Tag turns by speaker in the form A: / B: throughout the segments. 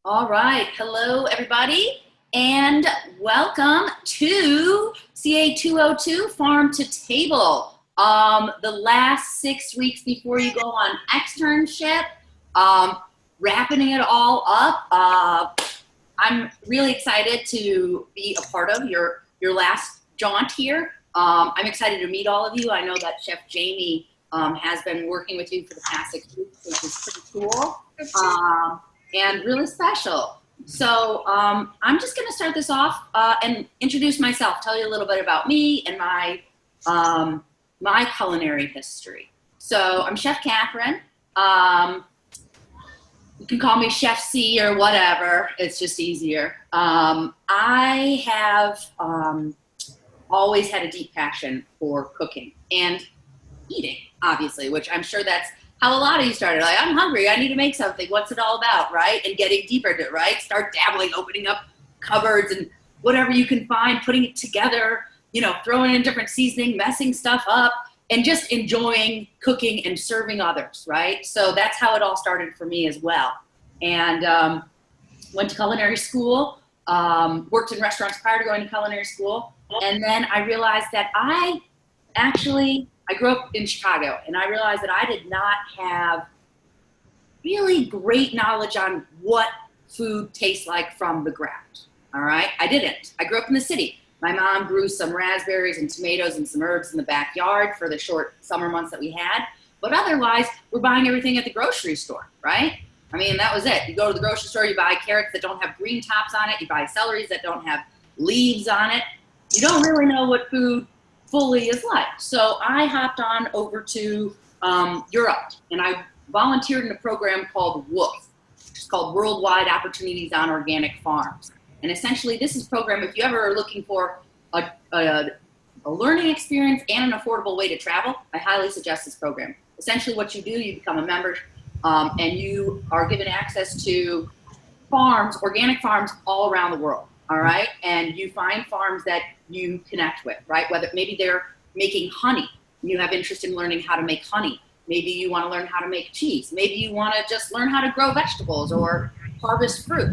A: All right. Hello, everybody, and welcome to CA 202 Farm to Table. The last 6 weeks before you go on externship, wrapping it all up. I'm really excited to be a part of your last jaunt here. I'm excited to meet all of you. I know that Chef Jamie has been working with you for the past 6 weeks, which is pretty cool. And really special. So I'm just going to start this off and introduce myself, tell you a little bit about me and my culinary history. So I'm Chef Catherine. You can call me Chef C or whatever. It's just easier. I have always had a deep passion for cooking and eating, obviously, which I'm sure that's how a lot of you started. Like, I'm hungry, I need to make something. What's it all about, right? And getting deeper into it, right? Start dabbling, opening up cupboards and whatever you can find, putting it together, throwing in different seasoning, messing stuff up, and just enjoying cooking and serving others, right? So that's how it all started for me as well. And went to culinary school, worked in restaurants prior to going to culinary school. And then I realized that I grew up in Chicago, and I realized that I did not have really great knowledge on what food tastes like from the ground. All right, I didn't. I grew up in the city. My mom grew some raspberries and tomatoes and some herbs in the backyard for the short summer months that we had. But otherwise, we're buying everything at the grocery store, right? I mean, that was it. You go to the grocery store, you buy carrots that don't have green tops on it. You buy celeries that don't have leaves on it. You don't really know what food fully is like. So I hopped on over to Europe, and I volunteered in a program called WOOF, which is called Worldwide Opportunities on Organic Farms. And essentially, this is a program, if you ever are looking for a learning experience and an affordable way to travel, I highly suggest this program. Essentially, what you do, you become a member, and you are given access to farms, organic farms all around the world. All right. And you find farms that you connect with, right? Whether maybe they're making honey, you have interest in learning how to make honey. Maybe you want to learn how to make cheese. Maybe you want to just learn how to grow vegetables or harvest fruit.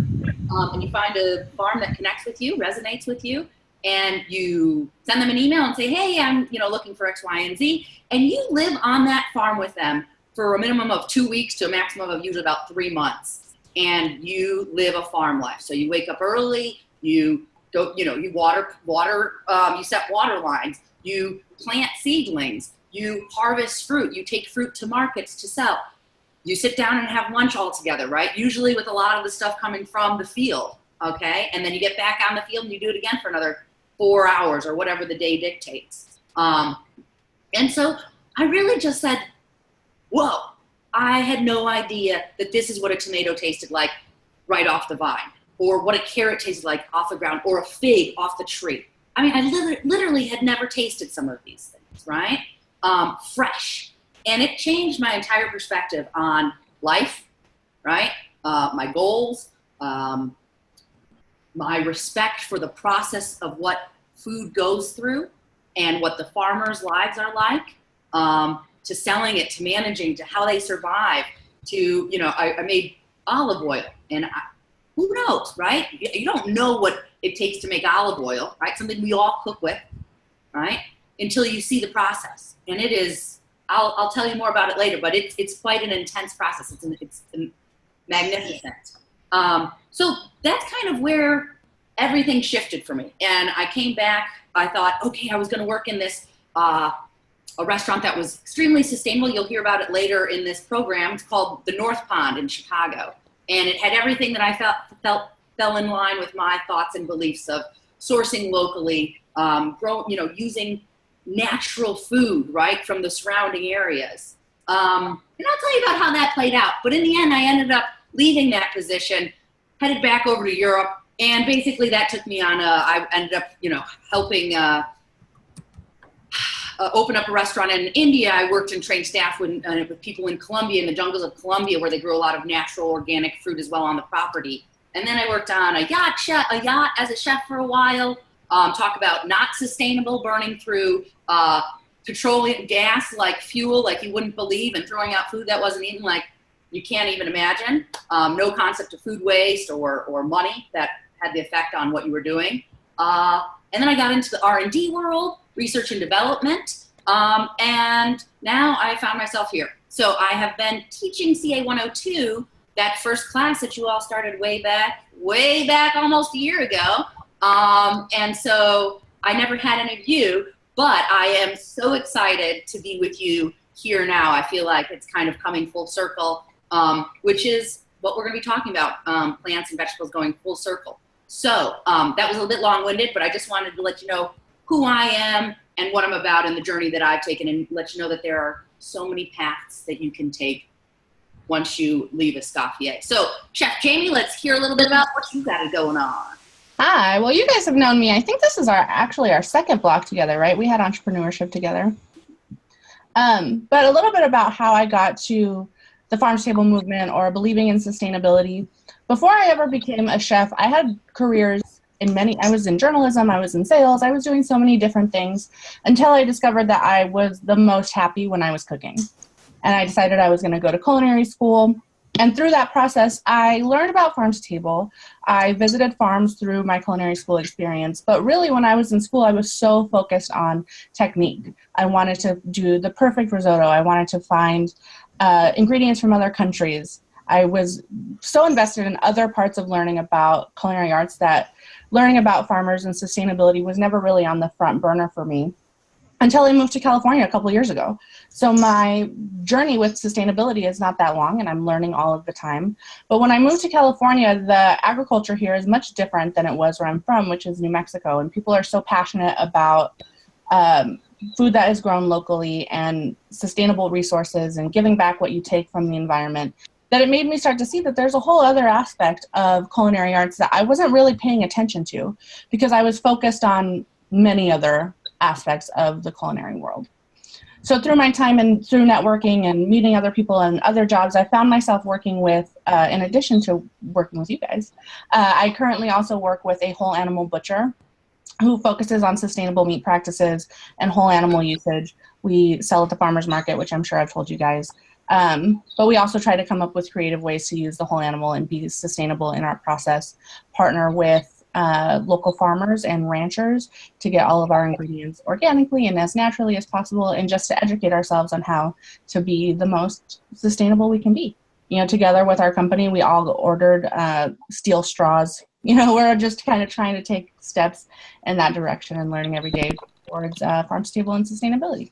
A: And you find a farm that connects with you, resonates with you, and you send them an email and say, hey, I'm looking for X, Y, and Z. And you live on that farm with them for a minimum of 2 weeks to a maximum of usually about 3 months. And you live a farm life. So you wake up early, you go, you water, you set water lines, you plant seedlings, you harvest fruit, you take fruit to markets to sell. You sit down and have lunch all together, right? Usually with a lot of the stuff coming from the field, okay? And then you get back on the field and you do it again for another 4 hours or whatever the day dictates. And so I really just said, whoa, I had no idea that this is what a tomato tasted like right off the vine, or what a carrot tasted like off the ground, or a fig off the tree. I mean, I literally had never tasted some of these things, right? Fresh. And it changed my entire perspective on life, right? My goals, my respect for the process of what food goes through and what the farmers' lives are like, to selling it, to managing, to how they survive, to, I made olive oil, and who knows, right? You don't know what it takes to make olive oil, right? Something we all cook with, right? Until you see the process. And it is, I'll tell you more about it later, but it's quite an intense process. It's magnificent. So that's kind of where everything shifted for me. And I came back, I thought, okay, I was gonna work in this, a restaurant that was extremely sustainable. You'll hear about it later in this program. It's called the North Pond in Chicago. And it had everything that I fell in line with my thoughts and beliefs of sourcing locally, using natural food, right, from the surrounding areas. And I'll tell you about how that played out. But in the end, I ended up leaving that position, headed back over to Europe, and basically that took me on I ended up, helping open up a restaurant in India. I worked and trained staff with people in Colombia, in the jungles of Colombia, where they grew a lot of natural organic fruit as well on the property. And then I worked on a yacht as a chef for a while. Talk about not sustainable, burning through petroleum gas like fuel, like you wouldn't believe, and throwing out food that wasn't eaten. Like, you can't even imagine. No concept of food waste or money that had the effect on what you were doing. And then I got into the R&D world, research and development, and now I found myself here. So I have been teaching CA 102, that first class that you all started way back almost a year ago. And so I never had any of you, but I am so excited to be with you here now. I feel like it's kind of coming full circle, which is what we're going to be talking about, plants and vegetables going full circle. So that was a little bit long-winded, but I just wanted to let you know who I am and what I'm about and the journey that I've taken, and let you know that there are so many paths that you can take once you leave Escoffier. So Chef Jamie, let's hear a little bit about what you got going on.
B: Hi, well, you guys have known me. I think this is actually our second block together, right? We had entrepreneurship together. But a little bit about how I got to the farm to table movement or believing in sustainability. Before I ever became a chef, I had careers I was in journalism, I was in sales, I was doing so many different things until I discovered that I was the most happy when I was cooking. And I decided I was going to go to culinary school. And through that process, I learned about farm to table. I visited farms through my culinary school experience. But really, when I was in school, I was so focused on technique. I wanted to do the perfect risotto. I wanted to find ingredients from other countries. I was so invested in other parts of learning about culinary arts that learning about farmers and sustainability was never really on the front burner for me until I moved to California a couple of years ago. So my journey with sustainability is not that long, and I'm learning all of the time. But when I moved to California, the agriculture here is much different than it was where I'm from, which is New Mexico. And people are so passionate about food that is grown locally and sustainable resources and giving back what you take from the environment, that it made me start to see that there's a whole other aspect of culinary arts that I wasn't really paying attention to because I was focused on many other aspects of the culinary world. So through my time and through networking and meeting other people and other jobs, I found myself working with, in addition to working with you guys, I currently also work with a whole animal butcher who focuses on sustainable meat practices and whole animal usage. We sell at the farmer's market, which I'm sure I've told you guys. But we also try to come up with creative ways to use the whole animal and be sustainable in our process, partner with local farmers and ranchers to get all of our ingredients organically and as naturally as possible, and just to educate ourselves on how to be the most sustainable we can be. You know, together with our company, we all ordered steel straws. You know, we're just kind of trying to take steps in that direction and learning every day towards farm to table and sustainability.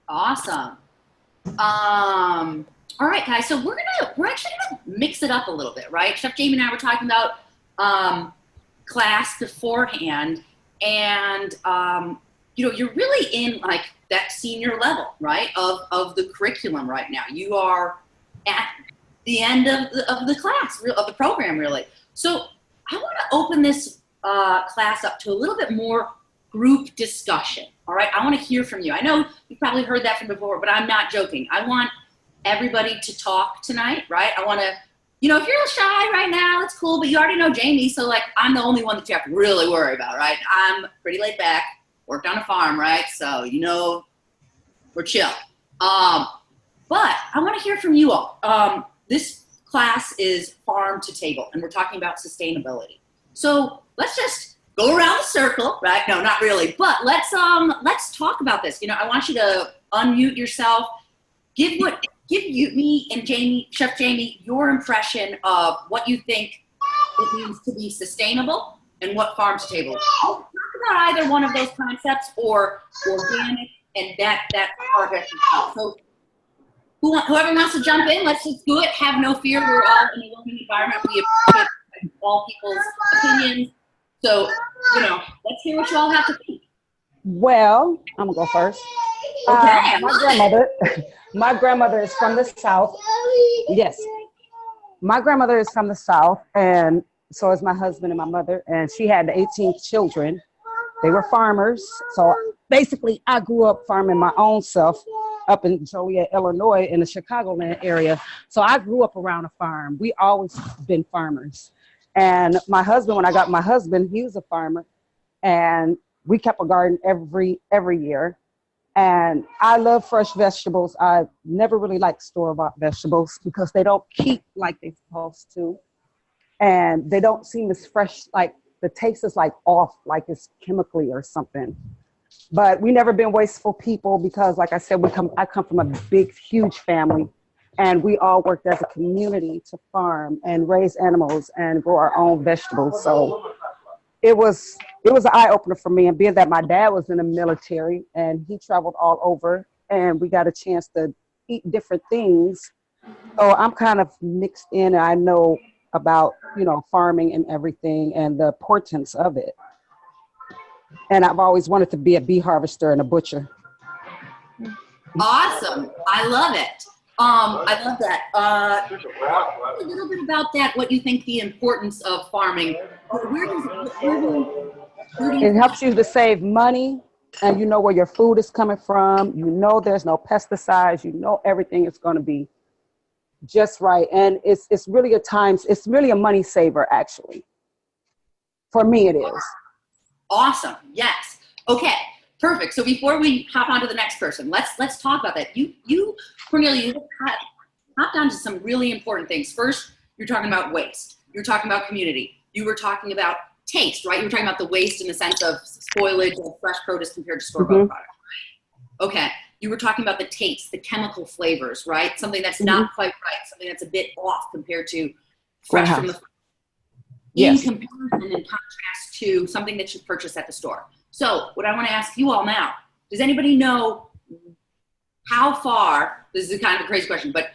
A: Awesome. All right, guys. So we're actually gonna mix it up a little bit, right? Chef Jamie and I were talking about class beforehand, and you know, you're really in like that senior level, right, of the curriculum right now. You are at the end of the class, of the program, really. So I want to open this class up to a little bit more group discussion. All right, I want to hear from you. I know you've probably heard that from before, but I'm not joking. I want everybody to talk tonight, right? I want to, you know, if you're shy right now, it's cool, but you already know Jamie, so like I'm the only one that you have to really worry about, right? I'm pretty laid back, worked on a farm, right? So, you know, we're chill. But I want to hear from you all. This class is farm to table, and we're talking about sustainability. So let's just go around the circle, right? No, not really, but let's talk about this. You know, I want you to unmute yourself. Give you, me and Jamie, Chef Jamie, your impression of what you think it means to be sustainable and what farm to table is. Talk about either one of those concepts or organic and that part of it. So whoever wants to jump in, let's just do it. Have no fear. We're all in a learning environment. We appreciate all people's opinions. So, you know, let's hear what you all have to think.
C: Well, I'm gonna go first.
A: Okay.
C: My grandmother is from the South. Yes. My grandmother is from the South, and so is my husband and my mother, and she had 18 children. They were farmers. So basically, I grew up farming my own self up in Joliet, Illinois, in the Chicagoland area. So I grew up around a farm. We always been farmers. And my husband, when I got my husband, he was a farmer, and we kept a garden every year. And I love fresh vegetables. I never really liked store-bought vegetables because they don't keep like they're supposed to. And they don't seem as fresh, like the taste is like off, like it's chemically or something. But we never been wasteful people because, like I said, I come from a big, huge family, and we all worked as a community to farm and raise animals and grow our own vegetables. So it was an eye opener for me. And being that my dad was in the military and he traveled all over, and we got a chance to eat different things. So I'm kind of mixed in, and I know about, farming and everything and the importance of it. And I've always wanted to be a bee harvester and a butcher.
A: Awesome. I love it. I love that. A little bit about that, what you think the importance of farming.
C: It helps you to save money, and you know where your food is coming from. You know there's no pesticides. You know everything is going to be just right. And it's really it's really a money saver, actually. For me, it is.
A: Awesome. Yes. Okay. Perfect. So before we hop on to the next person, let's talk about that. You Cornelia, you hopped on to some really important things. First, you're talking about waste. You're talking about community. You were talking about taste, right? You were talking about the waste in the sense of spoilage of fresh produce compared to store-bought product. Okay. You were talking about the taste, the chemical flavors, right? Something that's not quite right, something that's a bit off compared to fresh from the in comparison and contrast to something that you purchase at the store. So what I want to ask you all now, does anybody know how far, this is kind of a crazy question, but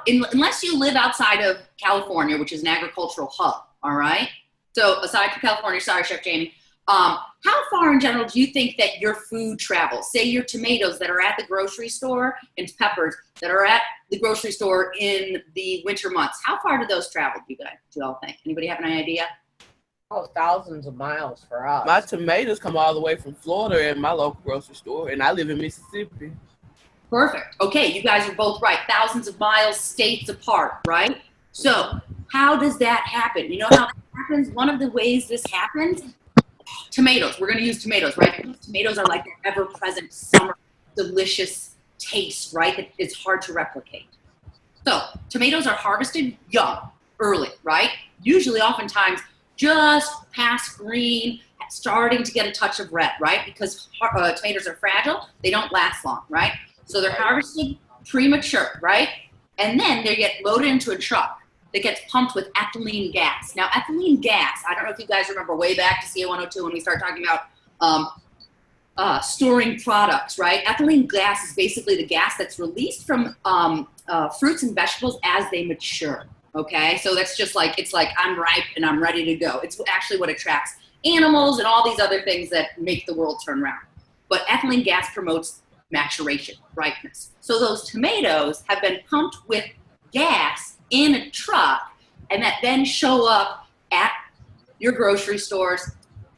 A: unless you live outside of California, which is an agricultural hub, all right? So aside from California, sorry, Chef Jamie, how far in general do you think that your food travels? Say your tomatoes that are at the grocery store and peppers that are at the grocery store in the winter months. How far do those travel, do you all think? Anybody have any idea?
D: Oh, thousands of miles for us.
E: My tomatoes come all the way from Florida in my local grocery store, and I live in Mississippi.
A: Perfect. Okay, you guys are both right. Thousands of miles, states apart, right? So how does that happen? You know how that happens? One of the ways this happens, tomatoes. We're going to use tomatoes, right? Tomatoes are like the ever-present summer delicious taste, right? That it's hard to replicate. So tomatoes are harvested young, early, right? Usually, oftentimes, just past green, starting to get a touch of red, right? Because tomatoes are fragile, they don't last long, right? So they're harvested premature, right? And then they get loaded into a truck that gets pumped with ethylene gas. Now, ethylene gas, I don't know if you guys remember way back to CA 102 when we started talking about storing products, right? Ethylene gas is basically the gas that's released from fruits and vegetables as they mature, okay? So that's just like, it's like I'm ripe and I'm ready to go. It's actually what attracts animals and all these other things that make the world turn around. But ethylene gas promotes maturation, ripeness. So those tomatoes have been pumped with gas in a truck and that then show up at your grocery stores,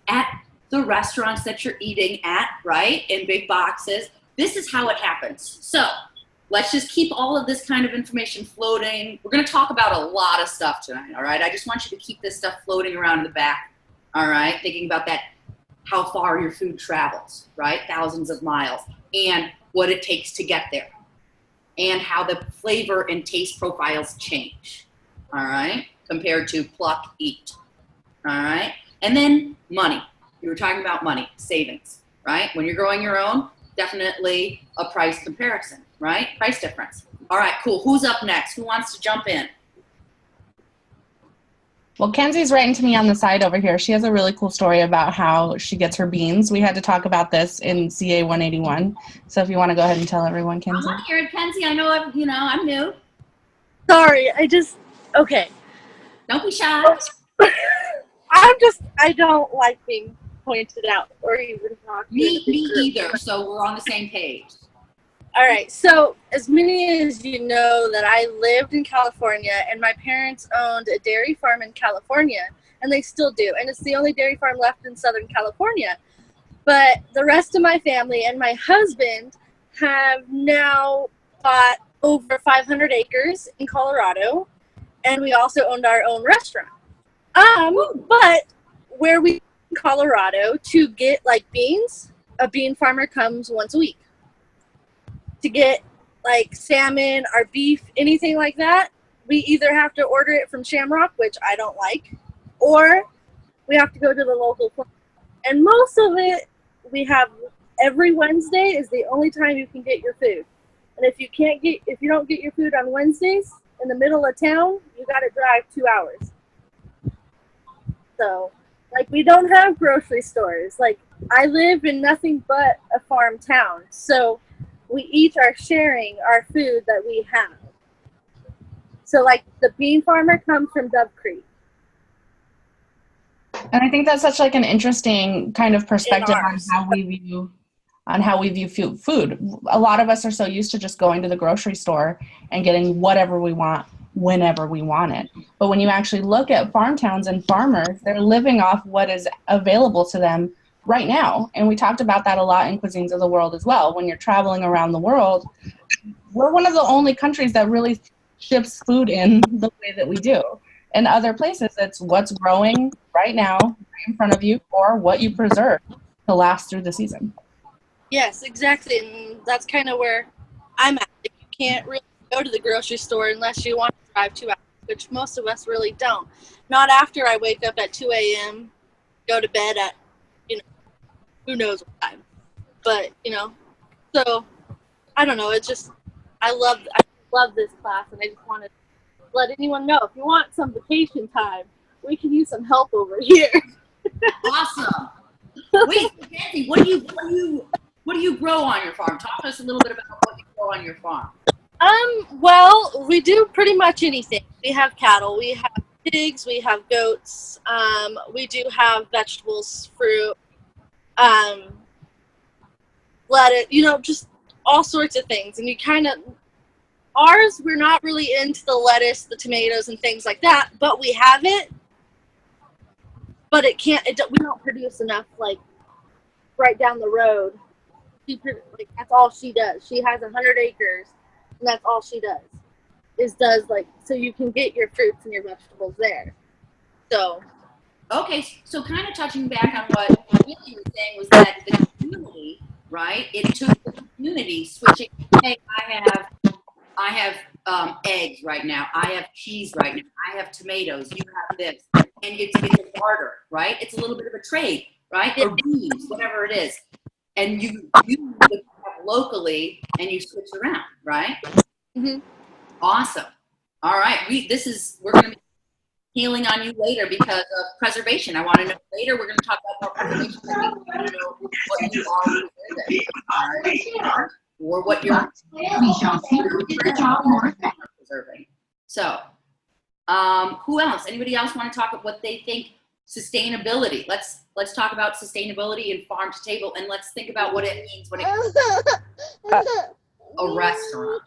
A: at the restaurants that you're eating at, right, in big boxes. This is how it happens. So let's just keep all of this kind of information floating. We're going to talk about a lot of stuff tonight, all right? I just want you to keep this stuff floating around in the back, all right? Thinking about that, how far your food travels, right? Thousands of miles, and what it takes to get there, and how the flavor and taste profiles change, all right? Compared to pluck, eat, all right? And then money. You were talking about money, savings, right? When you're growing your own, definitely a price comparison, right? Price difference. All right, cool. Who's up next? Who wants to jump in?
B: Well, Kenzie's writing to me on the side over here. She has a really cool story about how she gets her beans. We had to talk about this in CA 181. So if you want to go ahead and tell everyone, Kenzie.
A: I'm here, Kenzie. I know, I'm new.
F: Sorry, okay.
A: Don't be shy.
F: I don't like being pointed out or even talked to.
A: Me either, so we're on the same page.
F: All right, so as many as you know that I lived in California and my parents owned a dairy farm in California, and they still do, and it's the only dairy farm left in Southern California. But the rest of my family and my husband have now bought over 500 acres in Colorado, and we also owned our own restaurant. But where we in Colorado to get like beans, a bean farmer comes once a week. to get like salmon or beef, anything like that, we either have to order it from Shamrock, which I don't like, or we have to go to the local place. And most of it, we have every Wednesday is the only time you can get your food. And if you don't get your food on Wednesdays in the middle of town, you got to drive 2 hours. So, like, we don't have grocery stores. Like, I live in nothing but a farm town. So we each are sharing our food that we have. So, like, the bean farmer comes from Dove Creek.
B: And I think that's such like an interesting kind of perspective on how we view food. A lot of us are so used to just going to the grocery store and getting whatever we want whenever we want it. But when you actually look at farm towns and farmers, they're living off what is available to them right now. And we talked about that a lot in Cuisines of the World as well. When you're traveling around the world, we're one of the only countries that really ships food in the way that we do. In other places, it's what's growing right now right in front of you or what you preserve to last through the season.
F: Yes, exactly. And that's kind of where I'm at. You can't really go to the grocery store unless you want to drive 2 hours, which most of us really don't. Not after I wake up at 2 a.m., go to bed at, who knows what time. But, so I don't know. It's just, I love this class, and I just want to let anyone know, if you want some vacation time, we can use some help over here.
A: Awesome. Wait, Nancy, what do you grow on your farm? Talk to us a little bit about what you grow on your farm.
F: Well, we do pretty much anything. We have cattle, we have pigs, we have goats, we do have vegetables, fruit, lettuce, just all sorts of things. And you kind of, ours, we're not really into the lettuce, the tomatoes, and things like that, but we have it. But we don't produce enough, like, right down the road. That's all she does. She has 100 acres, and that's all she does. So you can get your fruits and your vegetables there. So.
A: Okay, so kind of touching back on what Billy was saying was that the community, right? It took the community switching. Hey, I have eggs right now. I have cheese right now. I have tomatoes. You have this, and it's a barter, right? It's a little bit of a trade, right? Or beans, whatever it is, and you have locally, and you switch around, right?
F: Mm-hmm.
A: Awesome. All right, we're going to be healing on you later because of preservation. I want to know later. We're going to talk about more preservation. I want to know what you are preserving, or what you're preserving. So, who else? Anybody else want to talk about what they think sustainability? Let's talk about sustainability and farm to table, and let's think about what it means when it comes to a restaurant.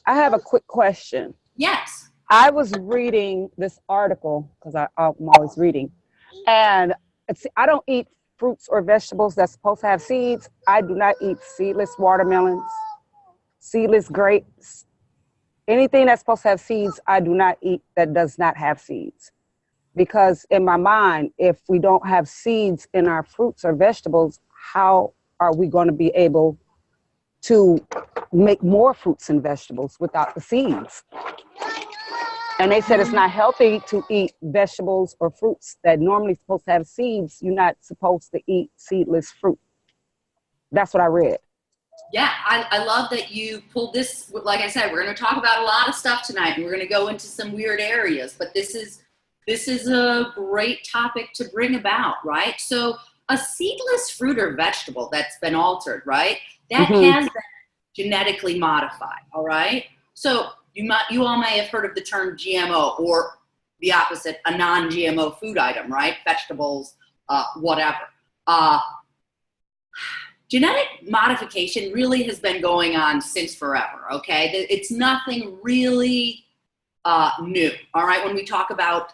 C: I have a quick question.
A: Yes.
C: I was reading this article because I'm always reading, and I don't eat fruits or vegetables that's supposed to have seeds. I do not eat seedless watermelons, seedless grapes. Anything that's supposed to have seeds, I do not eat that does not have seeds. Because in my mind, if we don't have seeds in our fruits or vegetables, how are we going to be able to make more fruits and vegetables without the seeds? And they said it's not healthy to eat vegetables or fruits that normally supposed to have seeds. You're not supposed to eat seedless fruit. That's what I read.
A: Yeah, I love that you pulled this. Like I said, we're going to talk about a lot of stuff tonight, and we're going to go into some weird areas. But this is a great topic to bring about, right? So a seedless fruit or vegetable that's been altered, right? That has been genetically modified, all right? So you all may have heard of the term GMO, or the opposite, a non-GMO food item, right? Vegetables, whatever. Genetic modification really has been going on since forever, okay? It's nothing really new, all right? When we talk about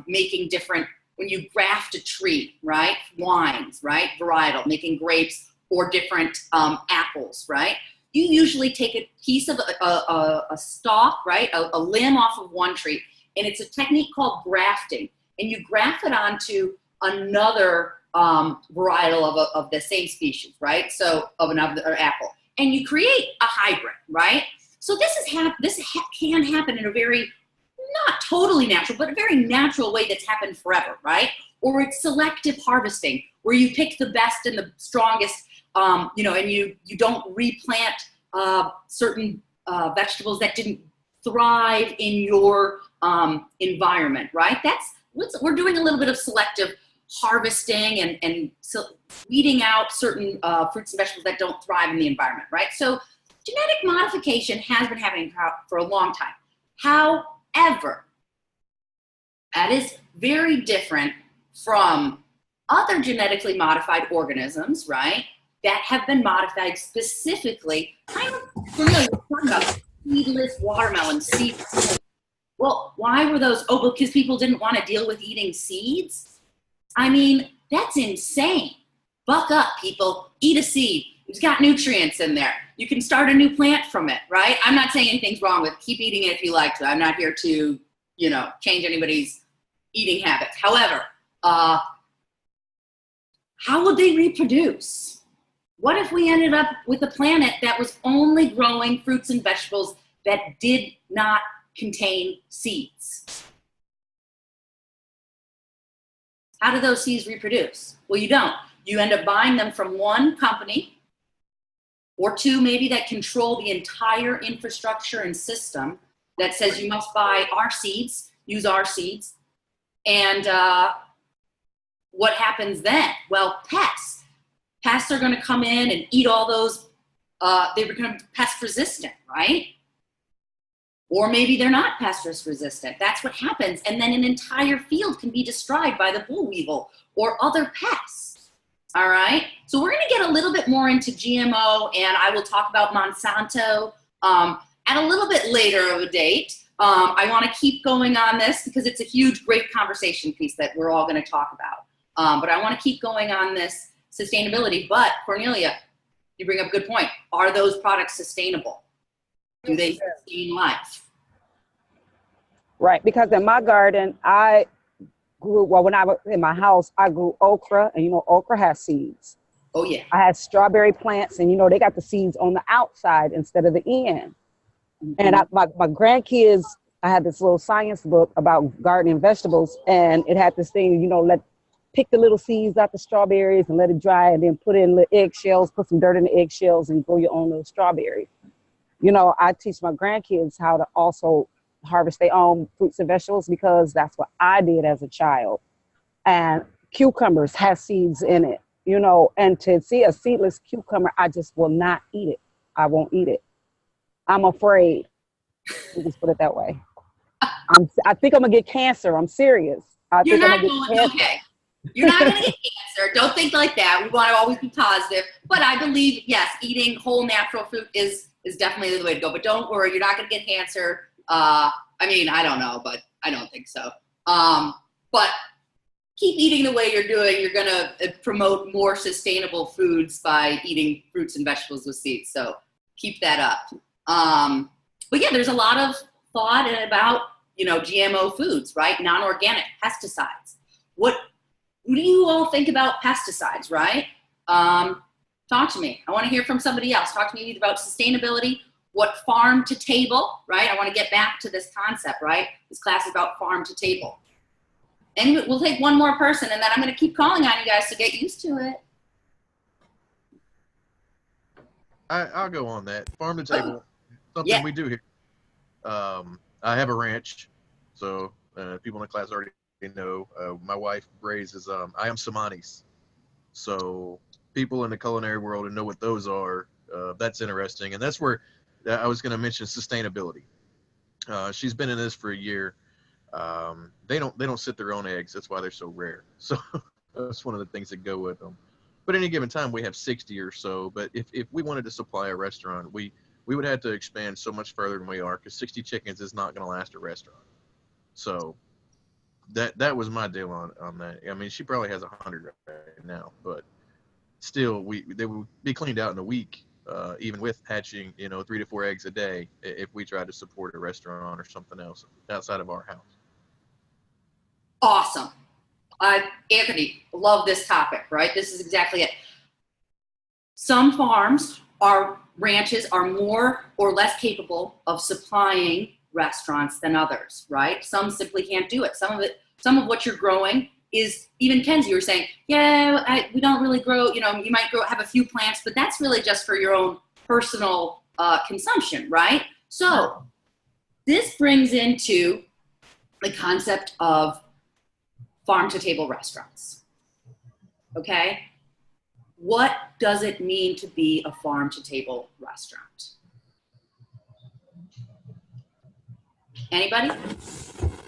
A: making different, when you graft a tree, right? Wines, right? Varietal, making grapes or different apples, right? You usually take a piece of a stalk, right? A limb off of one tree, and it's a technique called grafting. And you graft it onto another varietal of the same species, right? So of another apple. and you create a hybrid, right? So this can happen in a very, not totally natural, but a very natural way that's happened forever, right? Or it's selective harvesting, where you pick the best and the strongest, and you don't replant certain vegetables that didn't thrive in your environment, right? We're doing a little bit of selective harvesting and so weeding out certain fruits and vegetables that don't thrive in the environment, right? So genetic modification has been happening for a long time. However, that is very different from other genetically modified organisms, right, that have been modified specifically. I'm familiar with talking about seedless watermelon seeds. Well, why were those? Oh, because people didn't want to deal with eating seeds? I mean, that's insane. Buck up, people. Eat a seed. It's got nutrients in there. You can start a new plant from it, right? I'm not saying anything's wrong with keep eating it if you like to. I'm not here to, change anybody's eating habits. However, how would they reproduce? What if we ended up with a planet that was only growing fruits and vegetables that did not contain seeds? How do those seeds reproduce? Well, you don't. You end up buying them from one company or two maybe that control the entire infrastructure and system that says you must buy our seeds, use our seeds. And what happens then? Well, pests. Pests are going to come in and eat all those. They become pest resistant, right? Or maybe they're not pest resistant. That's what happens. And then an entire field can be destroyed by the boll weevil or other pests. All right. So we're going to get a little bit more into GMO, and I will talk about Monsanto at a little bit later of a date. I want to keep going on this because it's a huge, great conversation piece that we're all going to talk about. But I want to keep going on this sustainability. But Cornelia, you bring up a good point. Are those products sustainable? Do they sustain life?
C: Right, because in my garden, when I was in my house, I grew okra, and okra has seeds.
A: Oh yeah.
C: I had strawberry plants, and they got the seeds on the outside instead of the end. Mm-hmm. And my grandkids, I had this little science book about gardening vegetables, and it had this thing, pick the little seeds out the strawberries and let it dry, and then put in little eggshells, put some dirt in the eggshells, and grow your own little strawberries. I teach my grandkids how to also harvest their own fruits and vegetables because that's what I did as a child. And cucumbers have seeds in it, and to see a seedless cucumber, I just will not eat it. I won't eat it. I'm afraid. Just put it that way. I think I'm going to get cancer. I'm serious.
A: You're not going to get cancer. Don't think like that. We want to always be positive. But I believe, yes, eating whole natural fruit is definitely the way to go. But don't worry, you're not going to get cancer. I don't know, but I don't think so. But keep eating the way you're doing. You're going to promote more sustainable foods by eating fruits and vegetables with seeds. So keep that up. But yeah, there's a lot of thought about, GMO foods, right? Non-organic pesticides. What do you all think about pesticides, right? Talk to me. I want to hear from somebody else. Talk to me about sustainability. What farm to table, right? I want to get back to this concept, right? This class is about farm to table. And we'll take one more person, and then I'm going to keep calling on you guys to get used to it.
G: I'll go on that. Farm to table, something we do here. I have a ranch, so people in the class already know. My wife raises, I am Samanis. So people in the culinary world know what those are. That's interesting. And that's where I was going to mention sustainability. She's been in this for a year. They don't sit their own eggs. That's why they're so rare. So that's one of the things that go with them. But at any given time, we have 60 or so. But if we wanted to supply a restaurant, we would have to expand so much further than we are, because 60 chickens is not going to last a restaurant. So that was my deal on that. I mean, she probably has 100 right now, but still, they would be cleaned out in a week, even with hatching, 3 to 4 eggs a day, if we tried to support a restaurant or something else outside of our house.
A: Awesome. Anthony, love this topic, right? This is exactly it. Some farms are ranches are more or less capable of supplying restaurants than others, right? Some simply can't do it. Some of what you're growing is, even Kenzie, you were saying, yeah, we don't really grow, you might have a few plants, but that's really just for your own personal consumption, right? So this brings into the concept of farm-to-table restaurants, okay? What does it mean to be a farm-to-table restaurant? Anybody?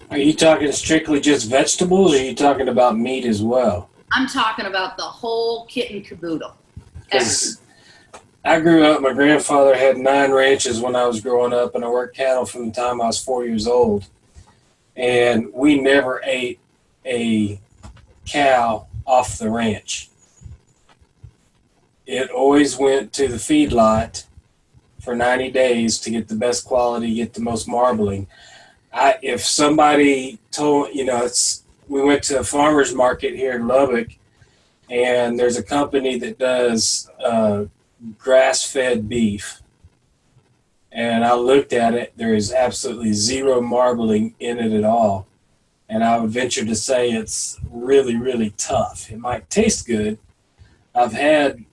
H: Are you talking strictly just vegetables, or are you talking about meat as well?
A: I'm talking about the whole kit and caboodle.
H: Because I grew up, my grandfather had 9 ranches when I was growing up, and I worked cattle from the time I was 4 years old. And we never ate a cow off the ranch. It always went to the feedlot for 90 days to get the best quality, get the most marbling. If somebody told, we went to a farmer's market here in Lubbock, and there's a company that does grass-fed beef. And I looked at it, there is absolutely zero marbling in it at all. And I would venture to say it's really, really tough. It might taste good. I've had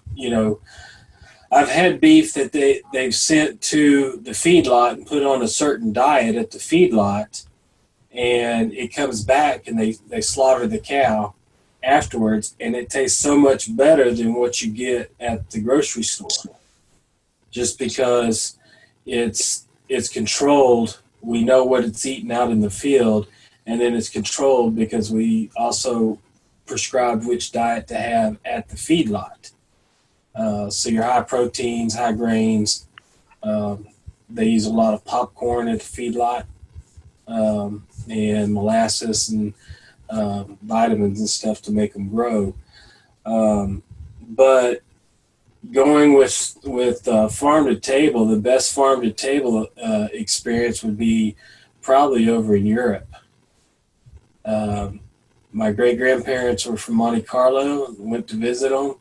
H: beef that they've sent to the feedlot and put on a certain diet at the feedlot, and it comes back and they slaughter the cow afterwards, and it tastes so much better than what you get at the grocery store. Just because it's controlled, we know what it's eating out in the field, and then it's controlled because we also prescribe which diet to have at the feedlot. So your high proteins, high grains, they use a lot of popcorn at the feedlot, and molasses and vitamins and stuff to make them grow. But going with farm to table, the best farm to table experience would be probably over in Europe. My great grandparents were from Monte Carlo. Went to visit them.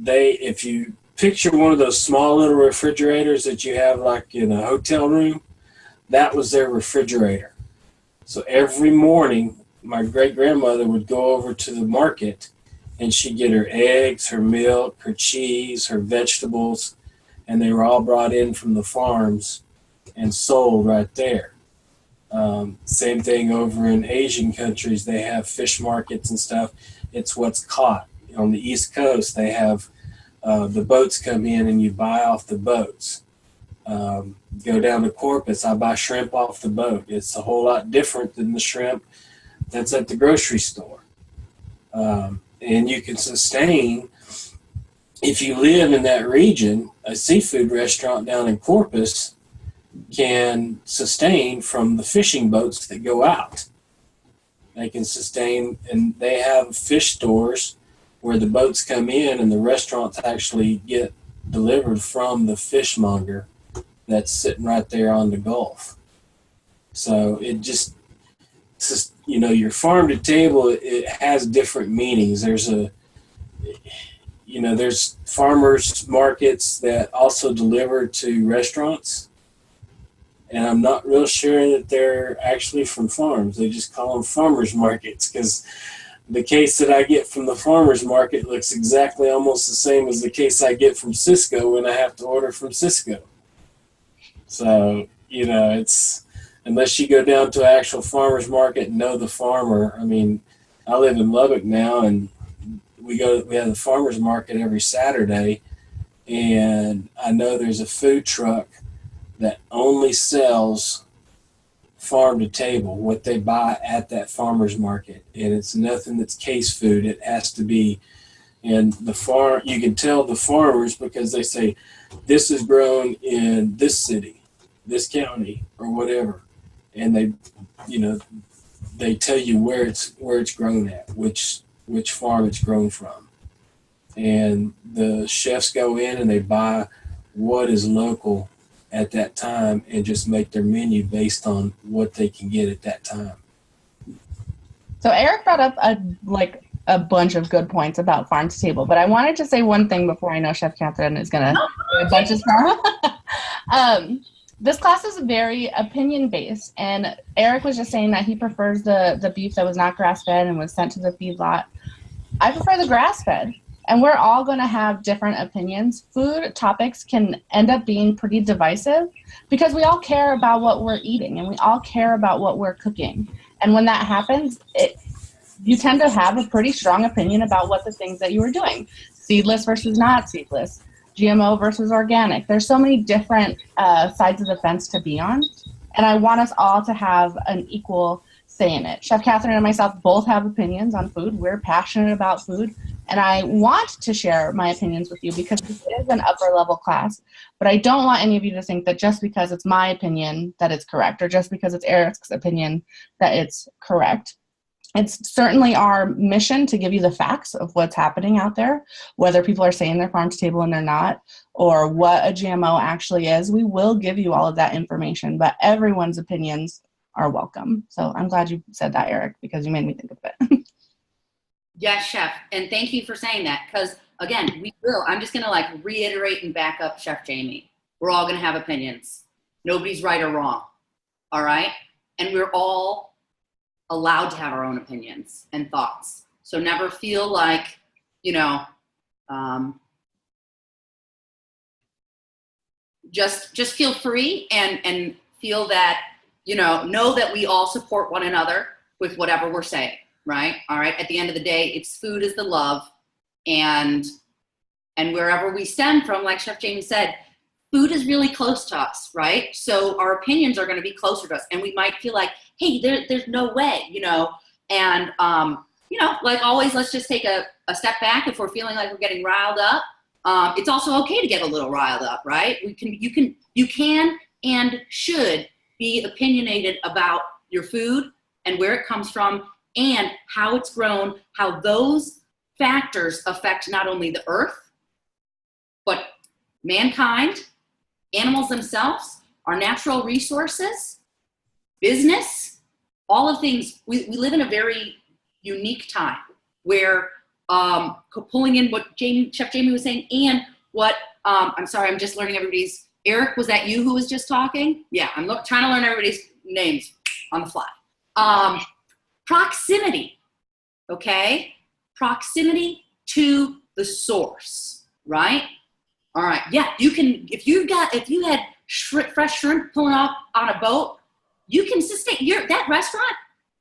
H: If you picture one of those small little refrigerators that you have like in a hotel room, that was their refrigerator. So every morning, my great grandmother would go over to the market, and she'd get her eggs, her milk, her cheese, her vegetables, and they were all brought in from the farms and sold right there. Same thing over in Asian countries. They have fish markets and stuff. It's what's caught. On the East Coast, they have the boats come in and you buy off the boats. Go down to Corpus, I buy shrimp off the boat. It's a whole lot different than the shrimp that's at the grocery store. And you can sustain, if you live in that region, a seafood restaurant down in Corpus can sustain from the fishing boats that go out. They can sustain, and they have fish stores where the boats come in and the restaurants actually get delivered from the fishmonger that's sitting right there on the Gulf. So it just your farm to table, it has different meanings. There's farmers markets that also deliver to restaurants. And I'm not real sure that they're actually from farms. They just call them farmers markets, because the case that I get from the farmers market looks exactly almost the same as the case I get from Sysco when I have to order from Sysco. So, it's, unless you go down to an actual farmer's market and know the farmer. I mean, I live in Lubbock now, and we have the farmer's market every Saturday, and I know there's a food truck that only sells farm to table, what they buy at that farmer's market. And it's nothing that's case food. It has to be in the farm. You can tell the farmers because they say, this is grown in this city, this county, or whatever. And they tell you where it's grown at, which farm it's grown from. And the chefs go in and they buy what is local at that time and just make their menu based on what they can get at that time.
B: So Eric brought up a bunch of good points about farm to table. But I wanted to say one thing before I know Chef Catherine is going to do a bunch of stuff. This class is very opinion-based, and Eric was just saying that he prefers the beef that was not grass-fed and was sent to the feedlot. I prefer the grass-fed, and we're all going to have different opinions. Food topics can end up being pretty divisive because we all care about what we're eating, and we all care about what we're cooking. And when that happens, you tend to have a pretty strong opinion about what the things that you were doing. Seedless versus not seedless. GMO versus organic. There's so many different sides of the fence to be on, and I want us all to have an equal say in it. Chef Catherine and myself both have opinions on food. We're passionate about food, and I want to share my opinions with you because this is an upper level class, but I don't want any of you to think that just because it's my opinion that it's correct, or just because it's Eric's opinion that it's correct. It's certainly our mission to give you the facts of what's happening out there, whether people are saying they're farm to table and they're not, or what a GMO actually is. We will give you all of that information, but everyone's opinions are welcome. So I'm glad you said that, Eric, because you made me think of it.
A: Yes, Chef. And thank you for saying that, because again, we will. I'm just going to reiterate and back up Chef Jamie. We're all going to have opinions. Nobody's right or wrong. All right. And we're all allowed to have our own opinions and thoughts. So never feel like, just feel free and feel that, know that we all support one another with whatever we're saying, right? All right. At the end of the day, it's food is the love, and wherever we stem from, like Chef Jamie said, food is really close to us, right? So our opinions are going to be closer to us, and we might feel like, hey, there's no way, and like always, let's just take a step back. If we're feeling like we're getting riled up, it's also okay to get a little riled up, right? You can and should be opinionated about your food and where it comes from and how it's grown, how those factors affect not only the earth, but mankind, animals themselves, our natural resources, business, all of things. We live in a very unique time where pulling in what Chef Jamie was saying and what, I'm sorry, I'm just learning everybody's, Eric, was that you who was just talking? Yeah, I'm trying to learn everybody's names on the fly. Proximity, okay? Proximity to the source, right? All right, yeah, you can, if you had fresh shrimp pulling off on a boat, you can sustain, that restaurant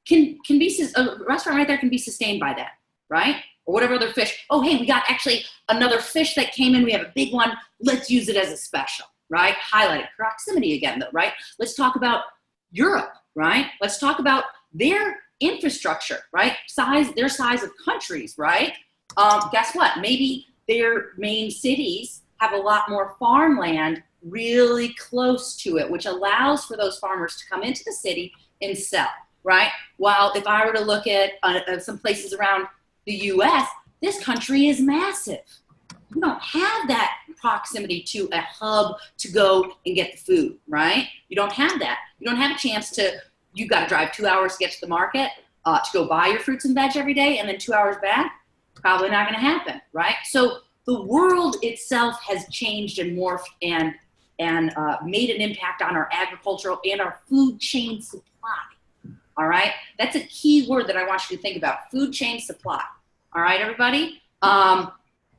A: can be, a restaurant right there can be sustained by that, right? Or whatever other fish. Oh, hey, we got actually another fish that came in, we have a big one, let's use it as a special, right? Highlight it. Proximity again, though, right? Let's talk about Europe, right? Let's talk about their infrastructure, right? Their size of countries, right? Guess what? Maybe their main cities have a lot more farmland really close to it, which allows for those farmers to come into the city and sell, right? While if I were to look at some places around the U.S., this country is massive. You don't have that proximity to a hub to go and get the food, right? You don't have that. You don't have a chance you've got to drive 2 hours to get to the market to go buy your fruits and veg every day and then 2 hours back. Probably not going to happen, right? So the world itself has changed and morphed and made an impact on our agricultural and our food chain supply. All right, that's a key word that I want you to think about: food chain supply. All right, everybody.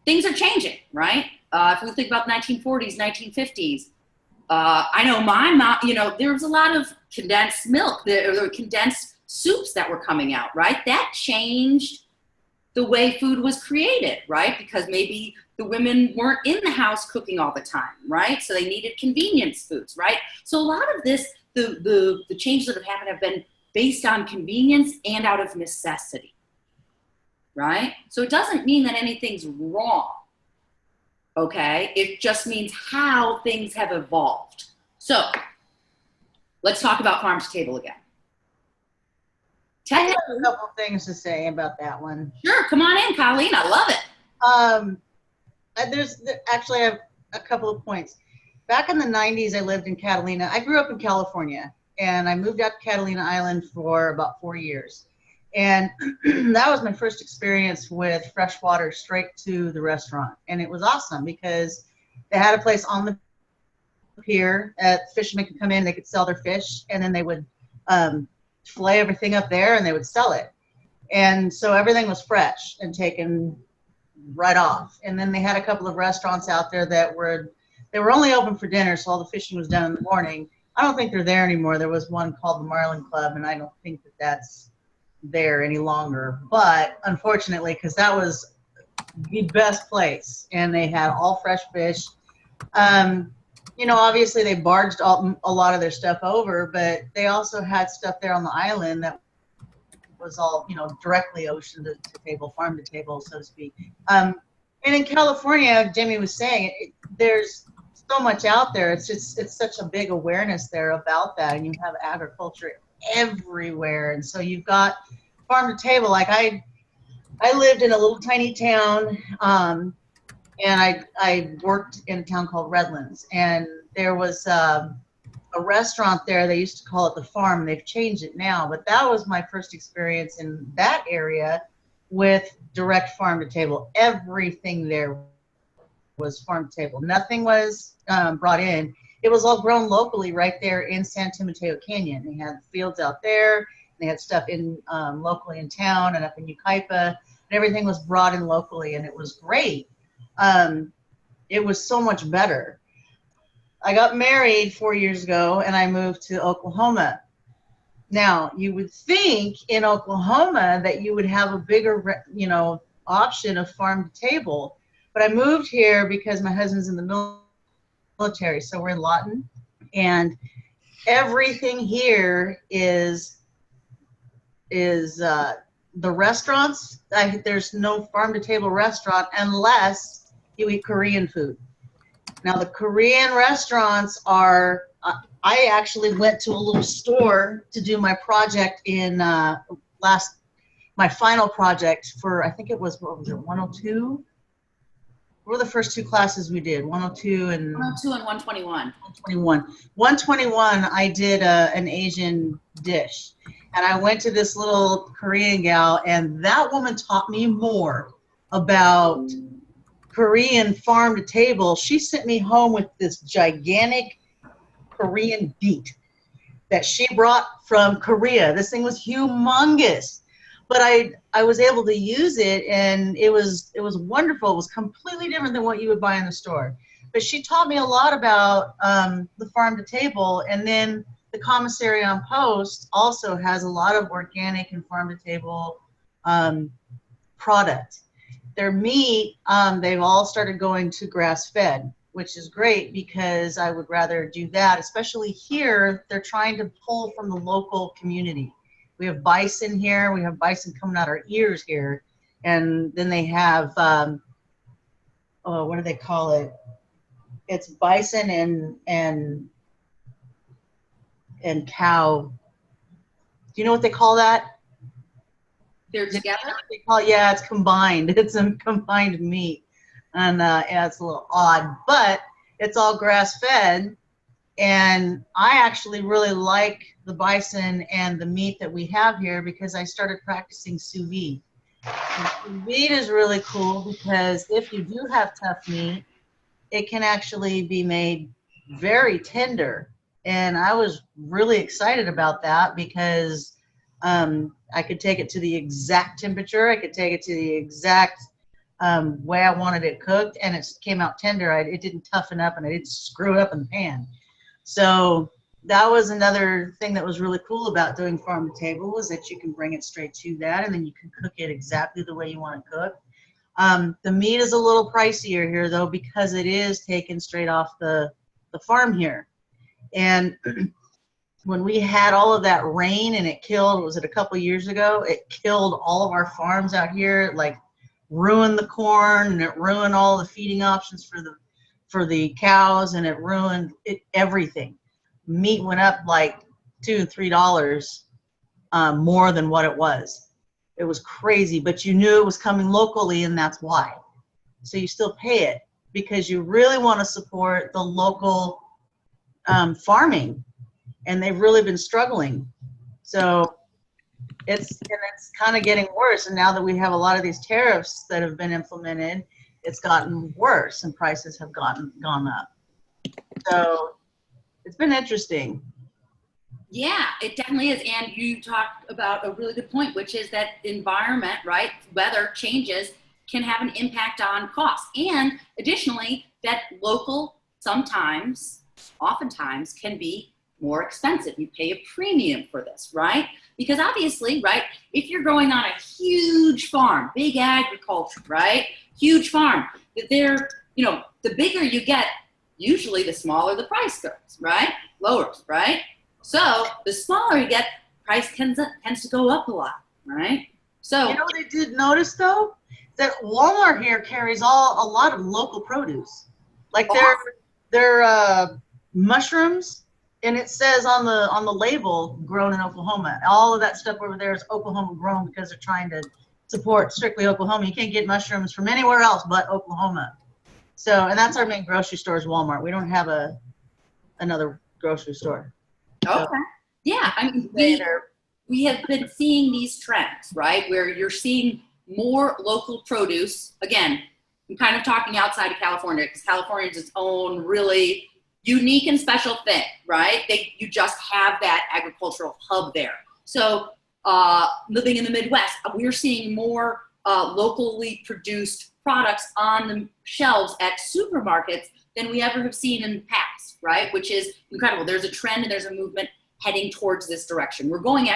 A: Things are changing, right? If we think about the 1940s, 1950s, I know my mom. There was a lot of condensed milk, there were condensed soups that were coming out, right? That changed the way food was created, right? Because maybe the women weren't in the house cooking all the time, right? So they needed convenience foods, right? So a lot of this, the changes that have happened have been based on convenience and out of necessity, right? So it doesn't mean that anything's wrong, okay? It just means how things have evolved. So let's talk about farm to table again.
I: I have a couple things to say about that one.
A: Sure, come on in, Colleen. I love it.
I: Actually, I have a couple of points. Back in the 90s, I lived in Catalina. I grew up in California, and I moved out to Catalina Island for about 4 years. And that was my first experience with fresh water straight to the restaurant. And it was awesome because they had a place on the pier. Fishermen could come in, they could sell their fish, and then they would fillet everything up there and they would sell it. And so everything was fresh and taken right off. And then they had a couple of restaurants out there that were only open for dinner, so all the fishing was done in the morning. I don't think they're there anymore. There was one called the Marlin Club, and I don't think that that's there any longer. But unfortunately, because that was the best place, and they had all fresh fish. You know, obviously they barged a lot of their stuff over, but they also had stuff there on the island that was all, you know, directly ocean to table, farm to table, so to speak. And in California, Jimmy was saying, there's so much out there. It's such a big awareness there about that, and you have agriculture everywhere, and so you've got farm to table. Like I lived in a little tiny town, and I worked in a town called Redlands, and there was a restaurant there. They used to call it the Farm. They've changed it now, but that was my first experience in that area with direct farm to table. Everything there was farm to table. Nothing was brought in. It was all grown locally right there in San Mateo Canyon. They had fields out there. They had stuff in locally in town and up in Yucaipa, and everything was brought in locally, and it was great. It was so much better. I got married 4 years ago, and I moved to Oklahoma. Now, you would think in Oklahoma that you would have a bigger, you know, option of farm to table, but I moved here because my husband's in the military, so we're in Lawton, and everything here is the restaurants. There's no farm to table restaurant unless you eat Korean food. Now the Korean restaurants are, I actually went to a little store to do my project in my final project for, I think it was, what was it, 102? What were the first two classes we did? 102 and
A: 121.
I: 121. 121, I did an Asian dish. And I went to this little Korean gal, and that woman taught me more about Korean farm to table. She sent me home with this gigantic Korean beet that she brought from Korea. This thing was humongous, but I was able to use it, and it was wonderful. It was completely different than what you would buy in the store. But she taught me a lot about the farm to table, and then the commissary on post also has a lot of organic and farm to table product. Their meat, they've all started going to grass-fed, which is great because I would rather do that. Especially here, they're trying to pull from the local community. We have bison here. We have bison coming out our ears here. And then they have, what do they call it? It's bison and cow. Do you know what they call that?
A: They're together?
I: Yeah, it's combined. It's a combined meat. And yeah, it's a little odd, but it's all grass-fed. And I actually really like the bison and the meat that we have here because I started practicing sous vide. And sous vide is really cool because if you do have tough meat, it can actually be made very tender. And I was really excited about that because I could take it to the exact temperature. I could take it to the exact way I wanted it cooked, and it came out tender. It didn't toughen up, and I didn't screw it up in the pan. So that was another thing that was really cool about doing farm to table, was that you can bring it straight to that, and then you can cook it exactly the way you want to cook. The meat is a little pricier here, though, because it is taken straight off the farm here. And when we had all of that rain and it killed, was it a couple years ago? It killed all of our farms out here. It, like, ruined the corn, and it ruined all the feeding options for the cows, and it ruined everything. Meat went up like $2 and $3 more than what it was. It was crazy, but you knew it was coming locally, and that's why. So you still pay it because you really want to support the local farming, and they've really been struggling. So it's kind of getting worse. And now that we have a lot of these tariffs that have been implemented, it's gotten worse and prices have gone up. So it's been interesting.
A: Yeah, it definitely is. And you talked about a really good point, which is that environment, right? Weather changes can have an impact on costs. And additionally, that local sometimes, oftentimes, can be more expensive. You pay a premium for this, right? Because obviously, right, if you're growing on a huge farm, big agriculture, right? Huge farm, they're, you know, the bigger you get, usually the smaller the price goes, right? Lowers, right? So the smaller you get, price tends to go up a lot, right? So
I: you know what I did notice though? That Walmart here carries a lot of local produce. Like their mushrooms, and it says on the label grown in Oklahoma. All of that stuff over there is Oklahoma grown because they're trying to support strictly Oklahoma. You can't get mushrooms from anywhere else but Oklahoma. So, and that's our main grocery store is Walmart. We don't have another grocery store.
A: okay. Yeah, I mean, we have been seeing these trends, right? Where you're seeing more local produce. Again, I'm kind of talking outside of California because California is its own really unique and special thing, right? You just have that agricultural hub there. So living in the Midwest, we're seeing more locally produced products on the shelves at supermarkets than we ever have seen in the past, right? Which is incredible. There's a trend and there's a movement heading towards this direction. We're going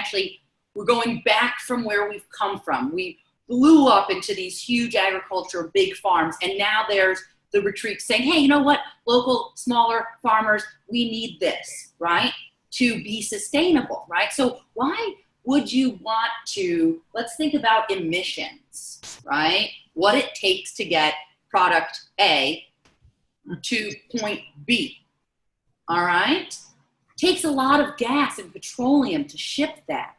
A: back from where we've come from. We blew up into these huge agriculture, big farms, and now there's the retreat saying, hey, you know what, local, smaller farmers, we need this, right, to be sustainable, right? So why would you want to, let's think about emissions, right? What it takes to get product A to point B, all right? Takes a lot of gas and petroleum to ship that.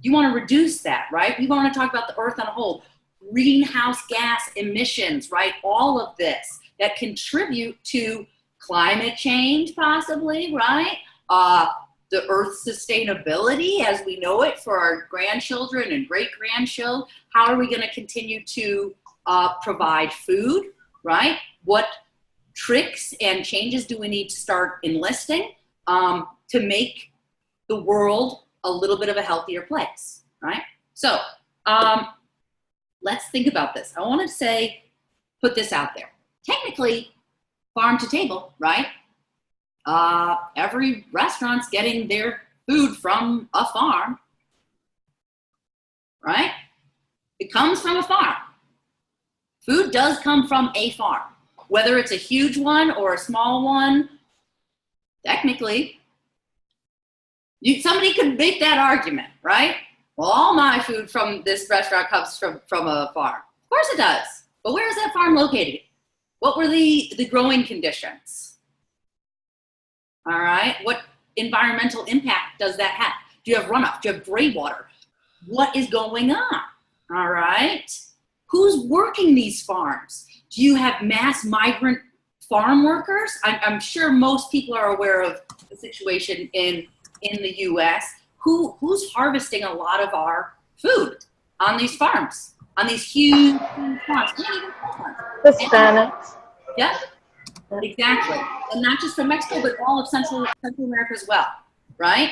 A: You want to reduce that, right? We want to talk about the earth on a whole. Greenhouse gas emissions, right? All of this that contribute to climate change possibly, right? The earth's sustainability as we know it for our grandchildren and great-grandchildren. How are we going to continue to provide food, right? What tricks and changes do we need to start enlisting to make the world a little bit of a healthier place, right? So let's think about this. I want to put this out there. Technically, farm to table, right? Every restaurant's getting their food from a farm, right? It comes from a farm. Food does come from a farm. Whether it's a huge one or a small one, technically, somebody could make that argument, right? Well, all my food from this restaurant comes from a farm. Of course it does. But where is that farm located? What were the growing conditions? All right. What environmental impact does that have? Do you have runoff? Do you have gray water? What is going on? All right. Who's working these farms? Do you have mass migrant farm workers? I'm sure most people are aware of the situation in the U.S. Who's harvesting a lot of our food on these farms, on these huge farms?
F: Hispanics.
A: Yeah, exactly. And not just from Mexico, but all of Central America as well, right?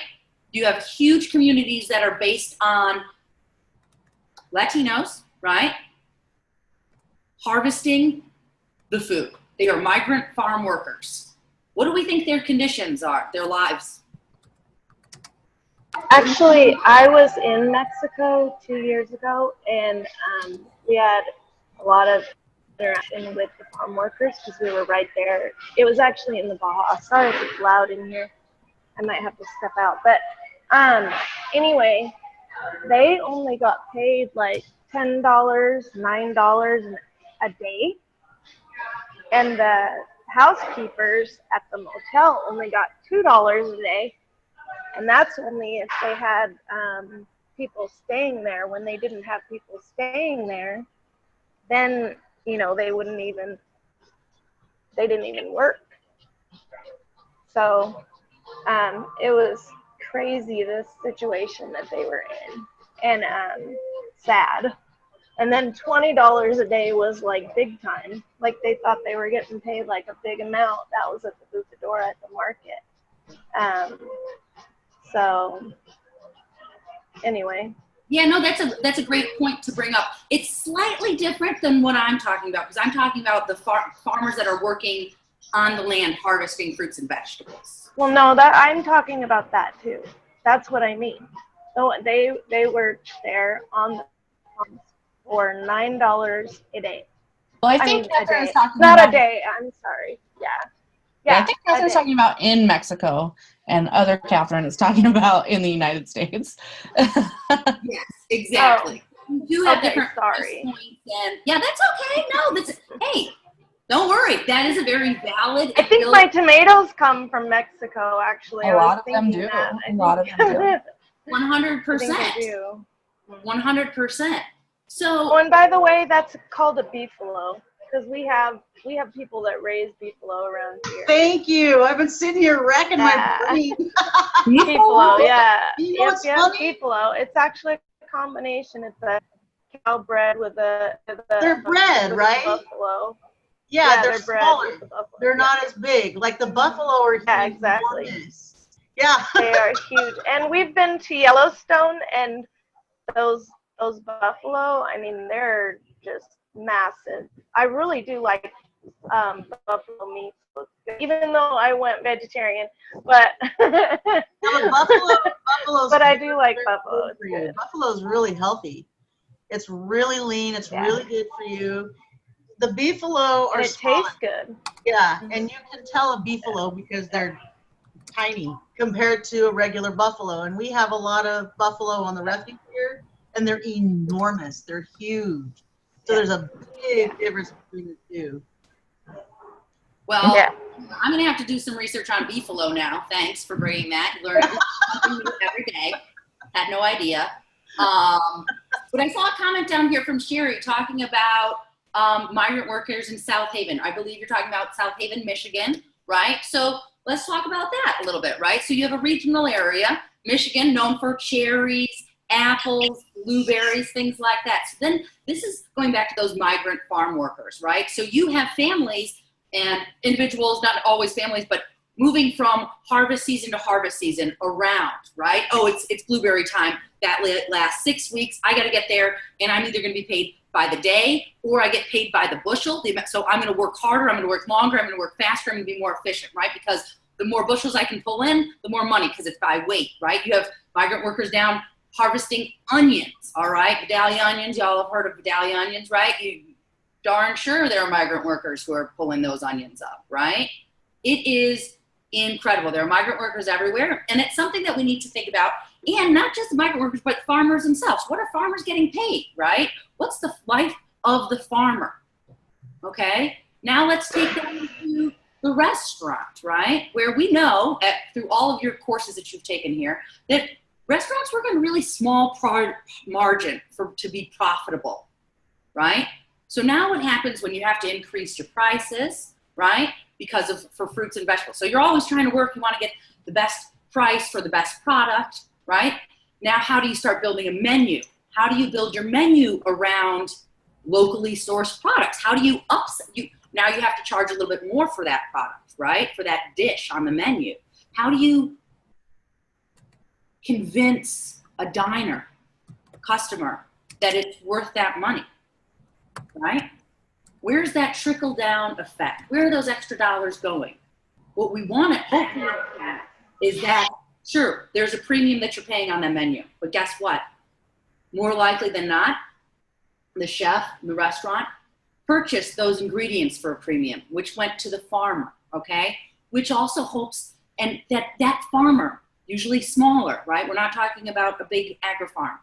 A: You have huge communities that are based on Latinos, right? Harvesting the food. They are migrant farm workers. What do we think their conditions are, their lives?
F: Actually, I was in Mexico 2 years ago, and we had a lot of interaction with the farm workers because we were right there. It was actually in the Baja. Sorry if it's loud in here. I might have to step out. But anyway, they only got paid like $10, $9 a day. And the housekeepers at the motel only got $2 a day. And that's only if they had people staying there. When they didn't have people staying there, then, you know, they didn't even work. So it was crazy, the situation that they were in.
J: and sad. And then $20 a day was like big time. Like they thought they were getting paid like a big amount. That was at the Bucadora at the market. So anyway.
A: Yeah, no, that's a great point to bring up. It's slightly different than what I'm talking about, because I'm talking about the farmers that are working on the land harvesting fruits and vegetables.
J: Well, no, that I'm talking about that too. That's what I mean. So they worked there on the farms for $9 a day.
B: Well, I think Catherine's talking
J: not
B: about,
J: a day. I'm sorry. Yeah.
B: Yeah, I think Catherine's talking about in Mexico, and other Catherine is talking about in the United States.
A: Yes, exactly.
J: Oh,
A: You do have
J: okay,
A: different
J: sorry.
A: price points, and yeah, that's okay. No, hey, don't worry. That is a very valid.
J: I think my tomatoes come from Mexico, actually.
B: A lot of them do. A lot of them do.
A: 100%. 100%. So.
J: Oh, and by the way, that's called a beefalo, because we have people that raise beefalo around here.
I: Thank you. I've been sitting here racking my brain.
J: Beefalo, yeah.
I: You know what's funny?
J: Beefalo. It's actually a combination. It's a cow bred with a
I: they're bred, right?
J: Buffalo.
I: Yeah, they're
J: bred
I: smaller.
J: with the buffalo.
I: They're not as big. Like the buffalo are huge.
J: Yeah, exactly.
I: Enormous. Yeah.
J: They are huge. And we've been to Yellowstone, and those buffalo, I mean, they're just massive. I really do like buffalo meat, even though I went vegetarian. But
I: buffalo's
J: but I do like buffalo.
I: For you. Buffalo's really healthy. It's really lean. It's really good for you. The beefalo are
J: and it
I: smaller.
J: tastes good.
I: Yeah, and you can tell a beefalo because they're tiny compared to a regular buffalo. And we have a lot of buffalo on the refuge here, and they're enormous. They're huge. So there's a big difference between the two.
A: Well, I'm going to have to do some research on beefalo now. Thanks for bringing that. Learn something new every day. Had no idea. But I saw a comment down here from Sherry talking about migrant workers in South Haven. I believe you're talking about South Haven, Michigan, right? So let's talk about that a little bit, right? So you have a regional area, Michigan, known for cherries, apples, blueberries, things like that. So then this is going back to those migrant farm workers, right? So you have families and individuals, not always families, but moving from harvest season to harvest season around, right? Oh, it's blueberry time. That lasts 6 weeks. I got to get there, and I'm either going to be paid by the day or I get paid by the bushel. So I'm going to work harder. I'm going to work longer. I'm going to work faster. I'm going to be more efficient, right? Because the more bushels I can pull in, the more money, because it's by weight, right? You have migrant workers down harvesting onions, all right? Vidalia onions, y'all have heard of Vidalia onions, right? You darn sure there are migrant workers who are pulling those onions up, right? It is incredible. There are migrant workers everywhere, and it's something that we need to think about. And not just the migrant workers, but farmers themselves. What are farmers getting paid, right? What's the life of the farmer? Okay, now let's take that to the restaurant, right? Where we know, through all of your courses that you've taken here, that restaurants work on a really small margin to be profitable, right? So now what happens when you have to increase your prices, right? For fruits and vegetables. So you're always trying to work, you want to get the best price for the best product, right? Now, how do you start building a menu? How do you build your menu around locally sourced products? How do you now you have to charge a little bit more for that product, right? For that dish on the menu. How do you convince a diner, a customer, that it's worth that money, right? Where's that trickle down effect? Where are those extra dollars going? What we want to hopefully have is that, sure, there's a premium that you're paying on that menu, but guess what? More likely than not, the chef in the restaurant purchased those ingredients for a premium, which went to the farmer, okay? Which also hopes, and that farmer, usually smaller, right? We're not talking about a big agri-farm,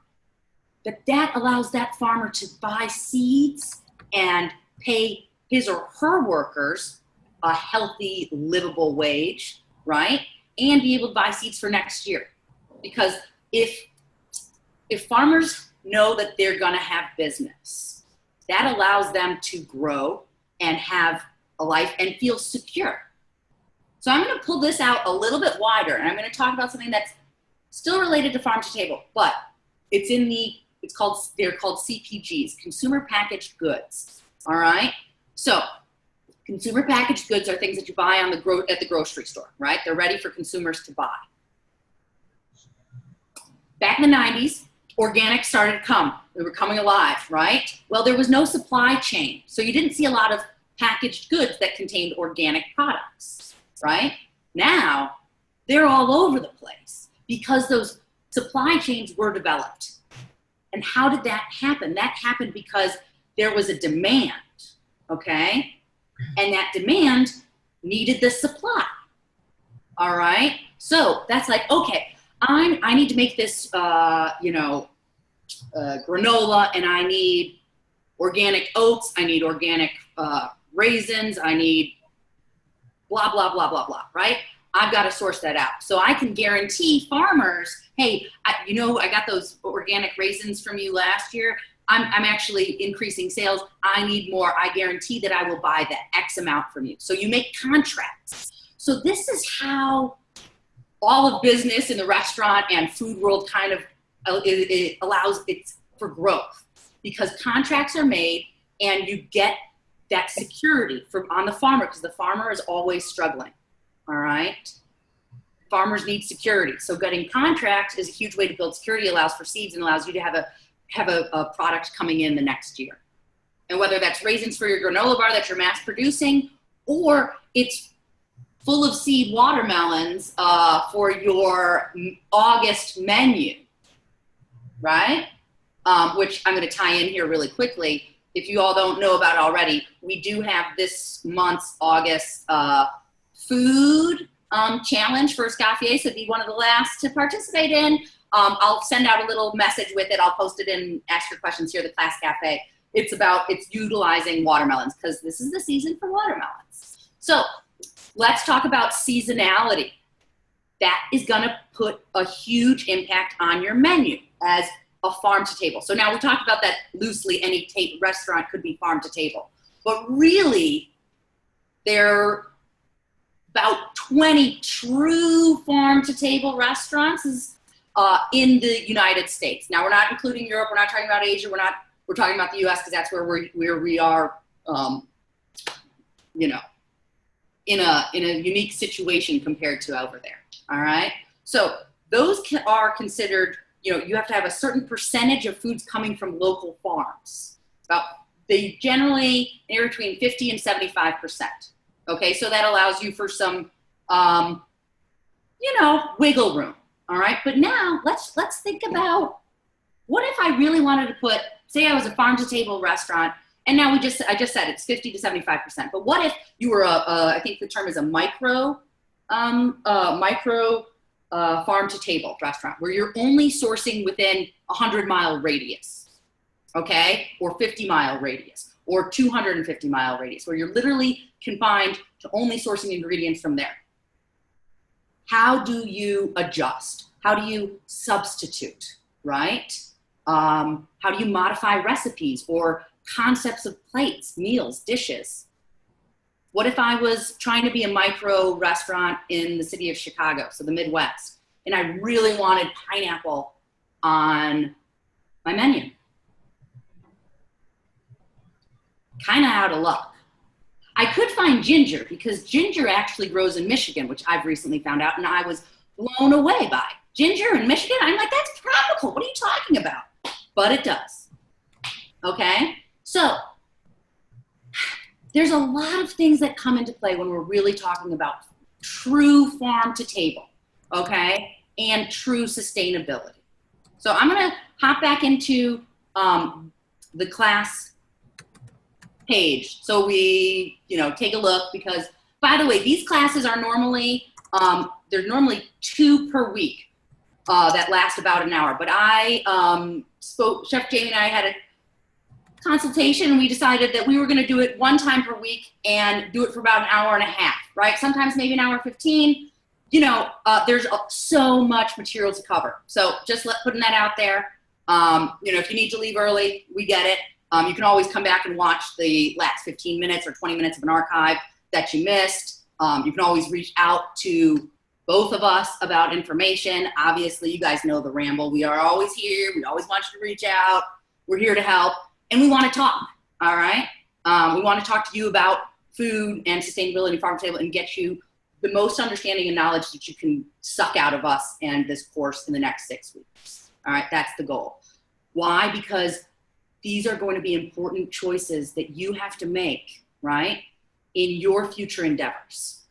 A: but that allows that farmer to buy seeds and pay his or her workers a healthy, livable wage, right? And be able to buy seeds for next year. Because if farmers know that they're gonna have business, that allows them to grow and have a life and feel secure. So I'm gonna pull this out a little bit wider, and I'm gonna talk about something that's still related to farm to table, but they're called CPGs, consumer packaged goods. All right. So consumer packaged goods are things that you buy at the grocery store, right? They're ready for consumers to buy. Back in the 90s, organic started to come. They were coming alive, right? Well, there was no supply chain. So you didn't see a lot of packaged goods that contained organic products, right? Now, they're all over the place because those supply chains were developed. And how did that happen? That happened because there was a demand, okay? And that demand needed the supply, all right? So that's like, okay, I need to make this, granola, and I need organic oats, I need organic raisins, I need blah, blah, blah, blah, blah, right? I've got to source that out. So I can guarantee farmers, hey, I got those organic raisins from you last year. I'm actually increasing sales. I need more. I guarantee that I will buy that X amount from you. So you make contracts. So this is how all of business in the restaurant and food world kind of it allows it for growth, because contracts are made and you get that security on the farmer, because the farmer is always struggling. All right. Farmers need security. So getting contracts is a huge way to build security, allows for seeds, and allows you to have a product coming in the next year. And whether that's raisins for your granola bar that you're mass producing, or it's full of seed watermelons for your August menu, right? Which I'm going to tie in here really quickly. If you all don't know about it already, we do have this month's August food challenge for Escoffier, so be one of the last to participate in. I'll send out a little message with it. I'll post it in Ask Your Questions here, the Class Cafe. It's utilizing watermelons, because this is the season for watermelons. So let's talk about seasonality. That is going to put a huge impact on your menu as a farm to table. So now we talked about that loosely. Any restaurant could be farm to table, but really there are about 20 true farm to table restaurants in the United States. Now, we're not including Europe. We're not talking about Asia. We're talking about the U.S. because that's where we are, in a unique situation compared to over there. All right. So those are considered. You have to have a certain percentage of foods coming from local farms. They generally anywhere between 50 and 75%. Okay, so that allows you for some, wiggle room. All right, but now let's think about, what if I really wanted to put, say I was a farm to table restaurant, and now I just said it's 50 to 75%. But what if you were I think the term is a micro farm to table restaurant, where you're only sourcing within 100-mile radius, okay, or 50-mile radius, or 250-mile radius, where you're literally confined to only sourcing ingredients from there. How do you adjust? How do you substitute, right? How do you modify recipes or concepts of plates, meals, dishes? What if I was trying to be a micro restaurant in the city of Chicago, so the Midwest, and I really wanted pineapple on my menu? Kind of out of luck. I could find ginger, because ginger actually grows in Michigan, which I've recently found out, and I was blown away by. Ginger in Michigan? I'm like, that's tropical. What are you talking about? But it does. Okay? So there's a lot of things that come into play when we're really talking about true farm to table, okay, and true sustainability. So I'm going to hop back into the class page. So we, take a look, because, by the way, these classes are normally, there's normally 2 per week that last about an hour. But Chef Jamie and I had a consultation, and we decided that we were going to do it 1 time per week and do it for about an hour and a half, right? Sometimes maybe an hour 15. There's so much material to cover. So just putting that out there. If you need to leave early, we get it. You can always come back and watch the last 15 minutes or 20 minutes of an archive that you missed. You can always reach out to both of us about information. Obviously, you guys know the ramble. We are always here. We always want you to reach out. We're here to help, and we want to talk, all right? We want to talk to you about food and sustainability farm to table and get you the most understanding and knowledge that you can suck out of us and this course in the next 6 weeks. All right, that's the goal. Why? Because these are going to be important choices that you have to make, right, in your future endeavors.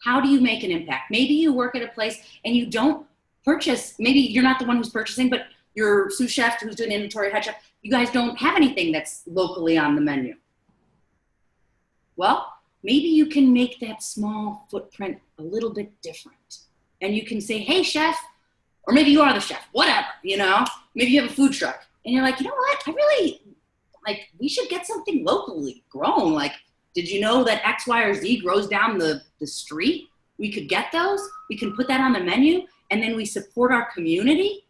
A: How do you make an impact? Maybe you work at a place and you don't purchase, maybe you're not the one who's purchasing, but your sous chef who's doing inventory, head chef, you guys don't have anything that's locally on the menu. Well, maybe you can make that small footprint a little bit different. And you can say, hey, chef, or maybe you are the chef, whatever, you know? Maybe you have a food truck and you're like, you know what? I really, like, we should get something locally grown. Like, did you know that X, Y, or Z grows down the street? We could get those. We can put that on the menu and then we support our community,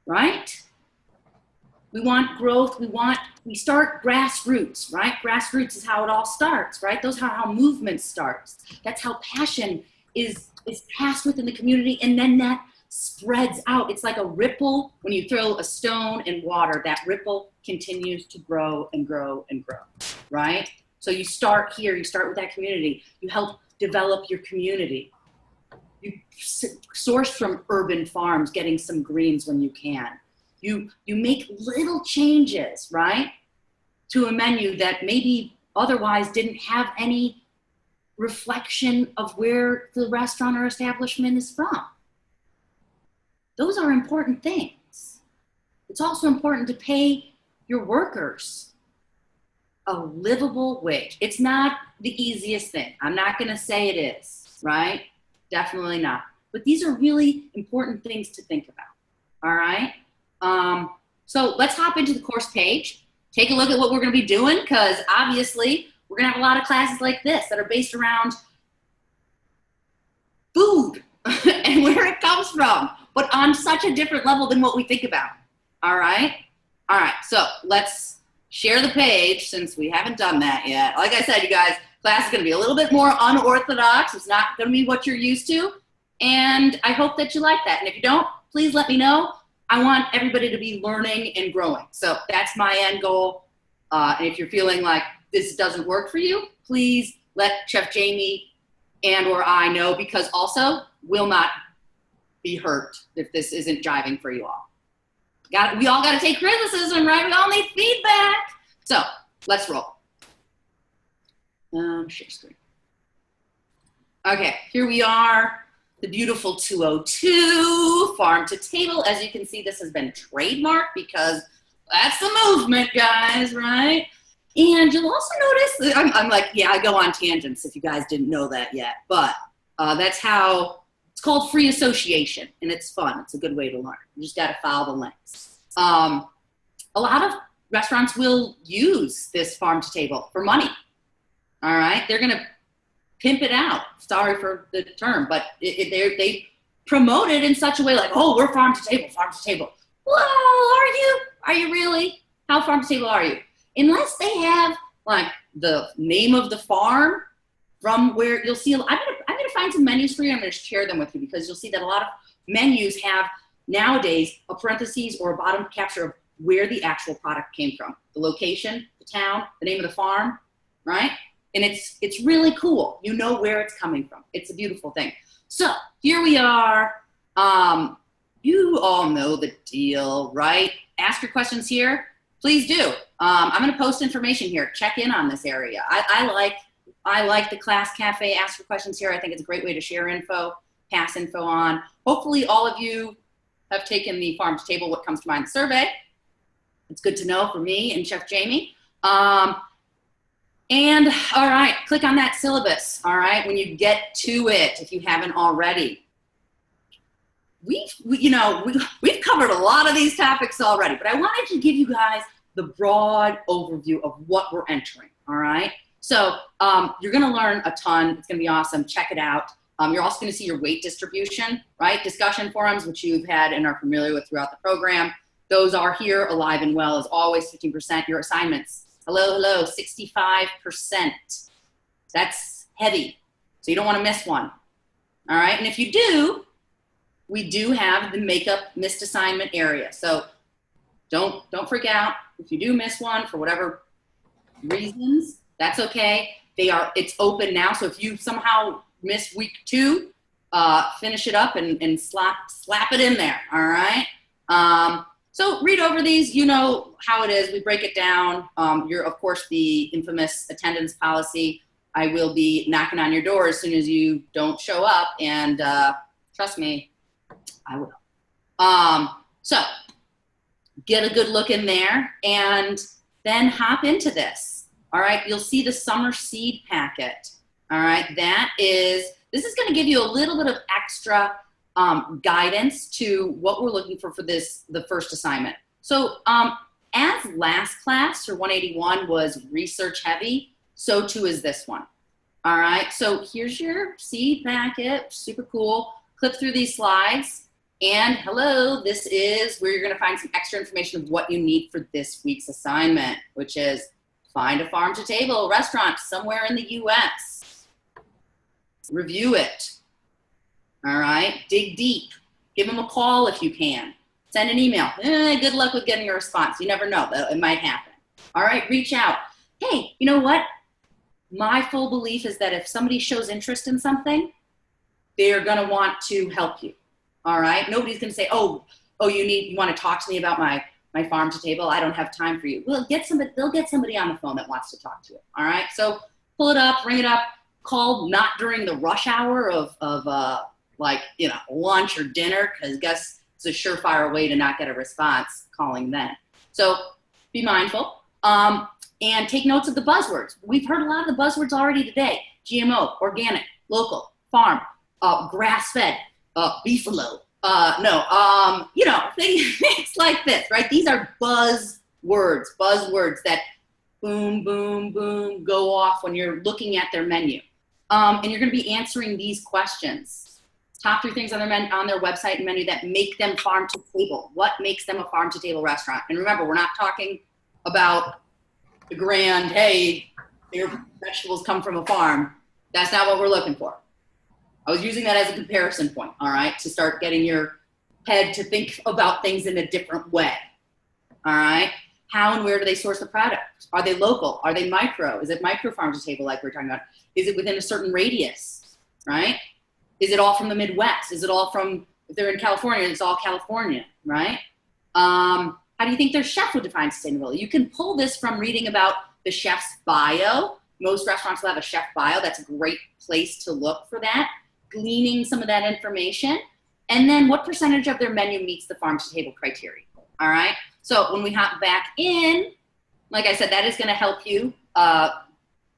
A: right? We want growth. We start grassroots, right? Grassroots is how it all starts, right? Those are how movement starts. That's how passion is passed within the community, and then that spreads out. It's like a ripple. When you throw a stone in water, that ripple continues to grow and grow and grow, right? So you start here, you start with that community. You help develop your community. You source from urban farms, getting some greens when you can. You make little changes, right, to a menu that maybe otherwise didn't have any reflection of where the restaurant or establishment is from. Those are important things. It's also important to pay your workers a livable wage. It's not the easiest thing. I'm not going to say it is, right? Definitely not. But these are really important things to think about, all right? So let's hop into the course page, take a look at what we're going to be doing, because obviously we're going to have a lot of classes like this that are based around food and where it comes from, but on such a different level than what we think about. All right? All right, so let's share the page since we haven't done that yet. Like I said, you guys, class is going to be a little bit more unorthodox. It's not going to be what you're used to, and I hope that you like that. And if you don't, please let me know. I want everybody to be learning and growing. So that's my end goal. And if you're feeling like this doesn't work for you, please let Chef Jamie and or I know, because also we'll not be hurt if this isn't jiving for you all. We all got to take criticism, right? We all need feedback. So let's roll. Share screen. Okay, here we are. The beautiful 202 farm to table. As you can see, this has been trademarked because that's the movement, guys, right? And you'll also notice, I'm like, yeah, I go on tangents if you guys didn't know that yet, but that's how, it's called free association, and it's fun. It's a good way to learn. You just got to follow the links. A lot of restaurants will use this farm to table for money, all right? They're going to pimp it out. Sorry for the term, but they promote it in such a way like, oh, we're farm to table, farm to table. Well, are you? Are you really? How farm to table are you? Unless they have like the name of the farm from where you'll see, I'm gonna find some menus for you. I'm gonna share them with you because you'll see that a lot of menus have nowadays a parentheses or a bottom capture of where the actual product came from. The location, the town, the name of the farm, right? And it's really cool. You know where it's coming from. It's a beautiful thing. So here we are. You all know the deal, right? Ask your questions here. Please do. I'm going to post information here. Check in on this area. I like the Class Cafe. Ask your questions here. I think it's a great way to share info, pass info on. Hopefully all of you have taken the Farm to Table What Comes to Mind survey. It's good to know for me and Chef Jamie. And all right, click on that syllabus, all right, when you get to it, if you haven't already. We've covered a lot of these topics already, but I wanted to give you guys the broad overview of what we're entering, all right? So you're gonna learn a ton. It's gonna be awesome. Check it out. You're also gonna see your weight distribution, right? Discussion forums, which you've had and are familiar with throughout the program. Those are here, alive and well, as always, 15%. Your assignments, hello, 65%. That's heavy. So you don't want to miss one. All right. And if you do, we do have the makeup missed assignment area. So don't freak out. If you do miss one for whatever reasons, that's okay. It's open now. So if you somehow miss week 2, finish it up and slap it in there. All right. So read over these, you know how it is. We break it down. You're, of course, the infamous attendance policy. I will be knocking on your door as soon as you don't show up. And trust me, I will. So get a good look in there and then hop into this. All right. You'll see the summer seed packet. All right. This is going to give you a little bit of extra guidance to what we're looking for the first assignment. So as last class for 181 was research heavy, so too is this one. All right, so here's your seed packet, super cool. Click through these slides and hello, this is where you're gonna find some extra information of what you need for this week's assignment, which is find a farm to table restaurant somewhere in the US. Review it. All right, dig deep. Give them a call if you can. Send an email. Good luck with getting a response. You never know, it might happen. All right, reach out. Hey, you know what? My full belief is that if somebody shows interest in something, they're gonna want to help you. All right, nobody's gonna say, oh, you want to talk to me about my farm to table? I don't have time for you. They'll get somebody on the phone that wants to talk to you. All right, so pull it up, ring it up. Call not during the rush hour of lunch or dinner, because guess it's a surefire way to not get a response calling then. So be mindful and take notes of the buzzwords. We've heard a lot of the buzzwords already today. GMO, organic, local, farm, grass-fed, beefalo. Things like this, right? These are buzzwords that boom, boom, boom, go off when you're looking at their menu. And you're going to be answering these questions. Top 3 things on their website and menu that make them farm to table. What makes them a farm to table restaurant? And remember, we're not talking about the grand, hey, your vegetables come from a farm. That's not what we're looking for. I was using that as a comparison point, all right, to start getting your head to think about things in a different way. All right. How and where do they source the product? Are they local? Are they micro? Is it micro farm to table like we're talking about? Is it within a certain radius, right? Is it all from the Midwest? Is it all from, if they're in California, it's all California, right? How do you think their chef would define sustainability? You can pull this from reading about the chef's bio. Most restaurants will have a chef bio. That's a great place to look for that. Gleaning some of that information. And then what percentage of their menu meets the farm to table criteria, all right? So when we hop back in, like I said, that is gonna help you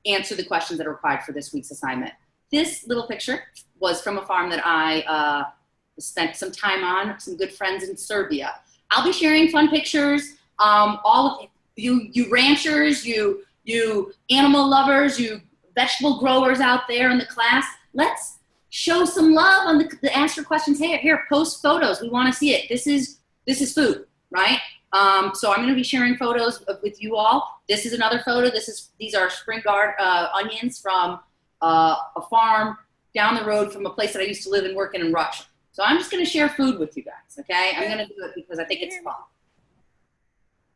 A: answer the questions that are required for this week's assignment. This little picture was from a farm that I spent some time on, some good friends in Serbia. I'll be sharing fun pictures. All of you ranchers, you animal lovers, you vegetable growers out there in the class, let's show some love on the answer questions. Here, post photos. We want to see it. This is food, right? So I'm going to be sharing photos with you all. This is another photo. These are spring guard onions from a farm down the road from a place that I used to live and work in Russia. So I'm just going to share food with you guys, okay? I'm going to do it because I think it's fun.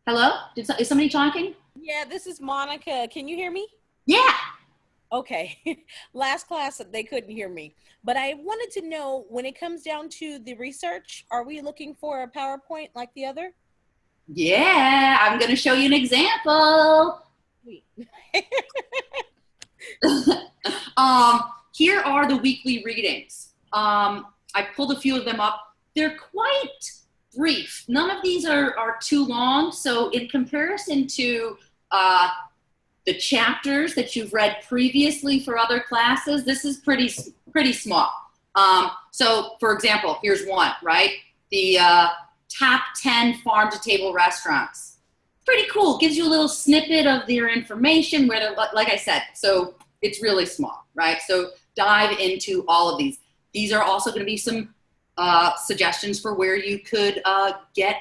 A: Hello? Is somebody talking?
K: Yeah, this is Monica. Can you hear me?
A: Yeah.
K: Okay. Last class, they couldn't hear me. But I wanted to know, when it comes down to the research, are we looking for a PowerPoint like the other?
A: Yeah, I'm going to show you an example. Here are the weekly readings. I pulled a few of them up. They're quite brief. None of these are too long. So in comparison to the chapters that you've read previously for other classes, this is pretty small. So for example, here's one, right? The top 10 farm to table restaurants. Pretty cool. Gives you a little snippet of their information where they're, like I said, so it's really small, right? So dive into all of these. These are also going to be some suggestions for where you could get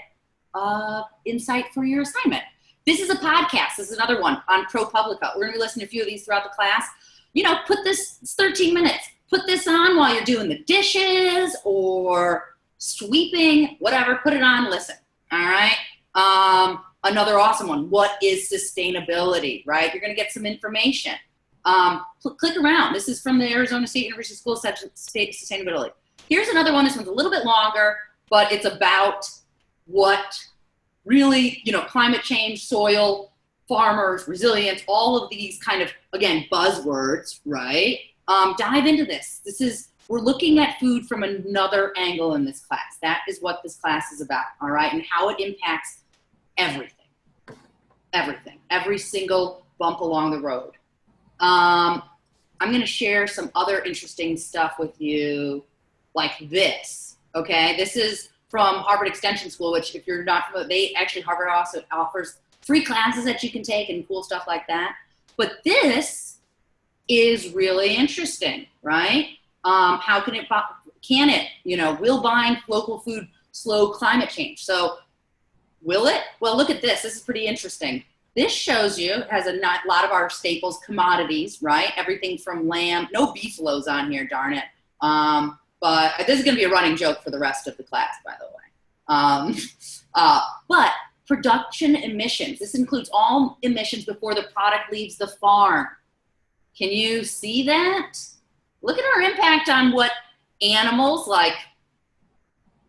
A: insight for your assignment. This is a podcast. This is another one on ProPublica. We're going to be listening to a few of these throughout the class. put this, it's 13 minutes. Put this on while you're doing the dishes or sweeping, whatever. Put it on, listen. All right. Another awesome one. What is sustainability, right? You're going to get some information. Click around. This is from the Arizona State University School section, State Sustainability. Here's another one. This one's a little bit longer, but it's about what really, climate change, soil, farmers, resilience, all of these kind of, again, buzzwords, right? Dive into this. We're looking at food from another angle in this class. That is what this class is about, all right? And how it impacts everything. Everything. Every single bump along the road. I'm going to share some other interesting stuff with you like this, okay? This is from Harvard Extension School, which if you're not familiar, Harvard also offers free classes that you can take and cool stuff like that. But this is really interesting, right? How can it, will buying local food slow climate change? So will it? Well, look at this. This is pretty interesting. This shows you, it has a lot of our staples, commodities, right? Everything from lamb, no beef lows on here, darn it. But this is gonna be a running joke for the rest of the class, by the way. But production emissions, this includes all emissions before the product leaves the farm. Can you see that? Look at our impact on what animals like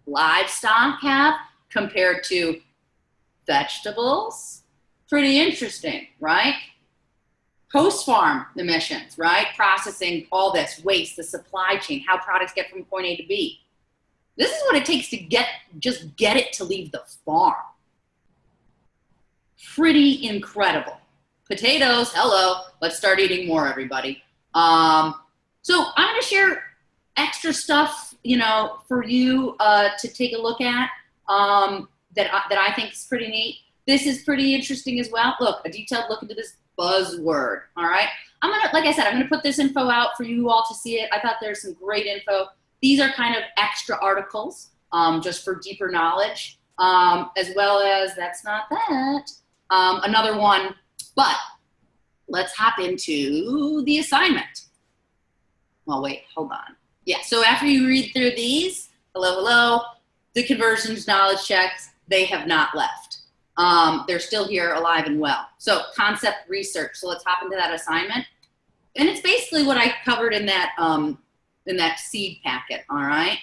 A: livestock have compared to vegetables. Pretty interesting, right? Post-farm emissions, right? Processing all this waste, the supply chain, how products get from point A to B. This is what it takes to get it to leave the farm. Pretty incredible. Potatoes, hello. Let's start eating more, everybody. So I'm going to share extra stuff, for you to take a look at that I think is pretty neat. This is pretty interesting as well. Look, a detailed look into this buzzword, all right? Like I said, I'm gonna put this info out for you all to see it. I thought there's some great info. These are kind of extra articles, just for deeper knowledge, as well as, that's not that, another one, but let's hop into the assignment. Well, wait, hold on. Yeah, so after you read through these, hello, the conversions, knowledge checks, they have not left. They're still here alive and well. So concept research. So let's hop into that assignment. And it's basically what I covered in that seed packet, all right?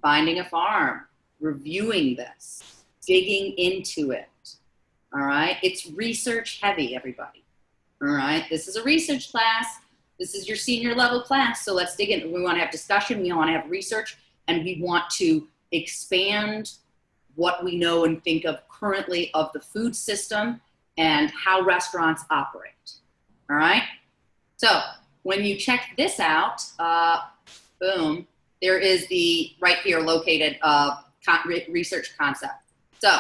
A: Finding a farm, reviewing this, digging into it, all right? It's research heavy, everybody, all right? This is a research class. This is your senior level class. So let's dig in. We want to have discussion. We want to have research, and we want to expand what we know and think of currently of the food system and how restaurants operate, all right? So when you check this out, boom, there is the, right here located, research concept. So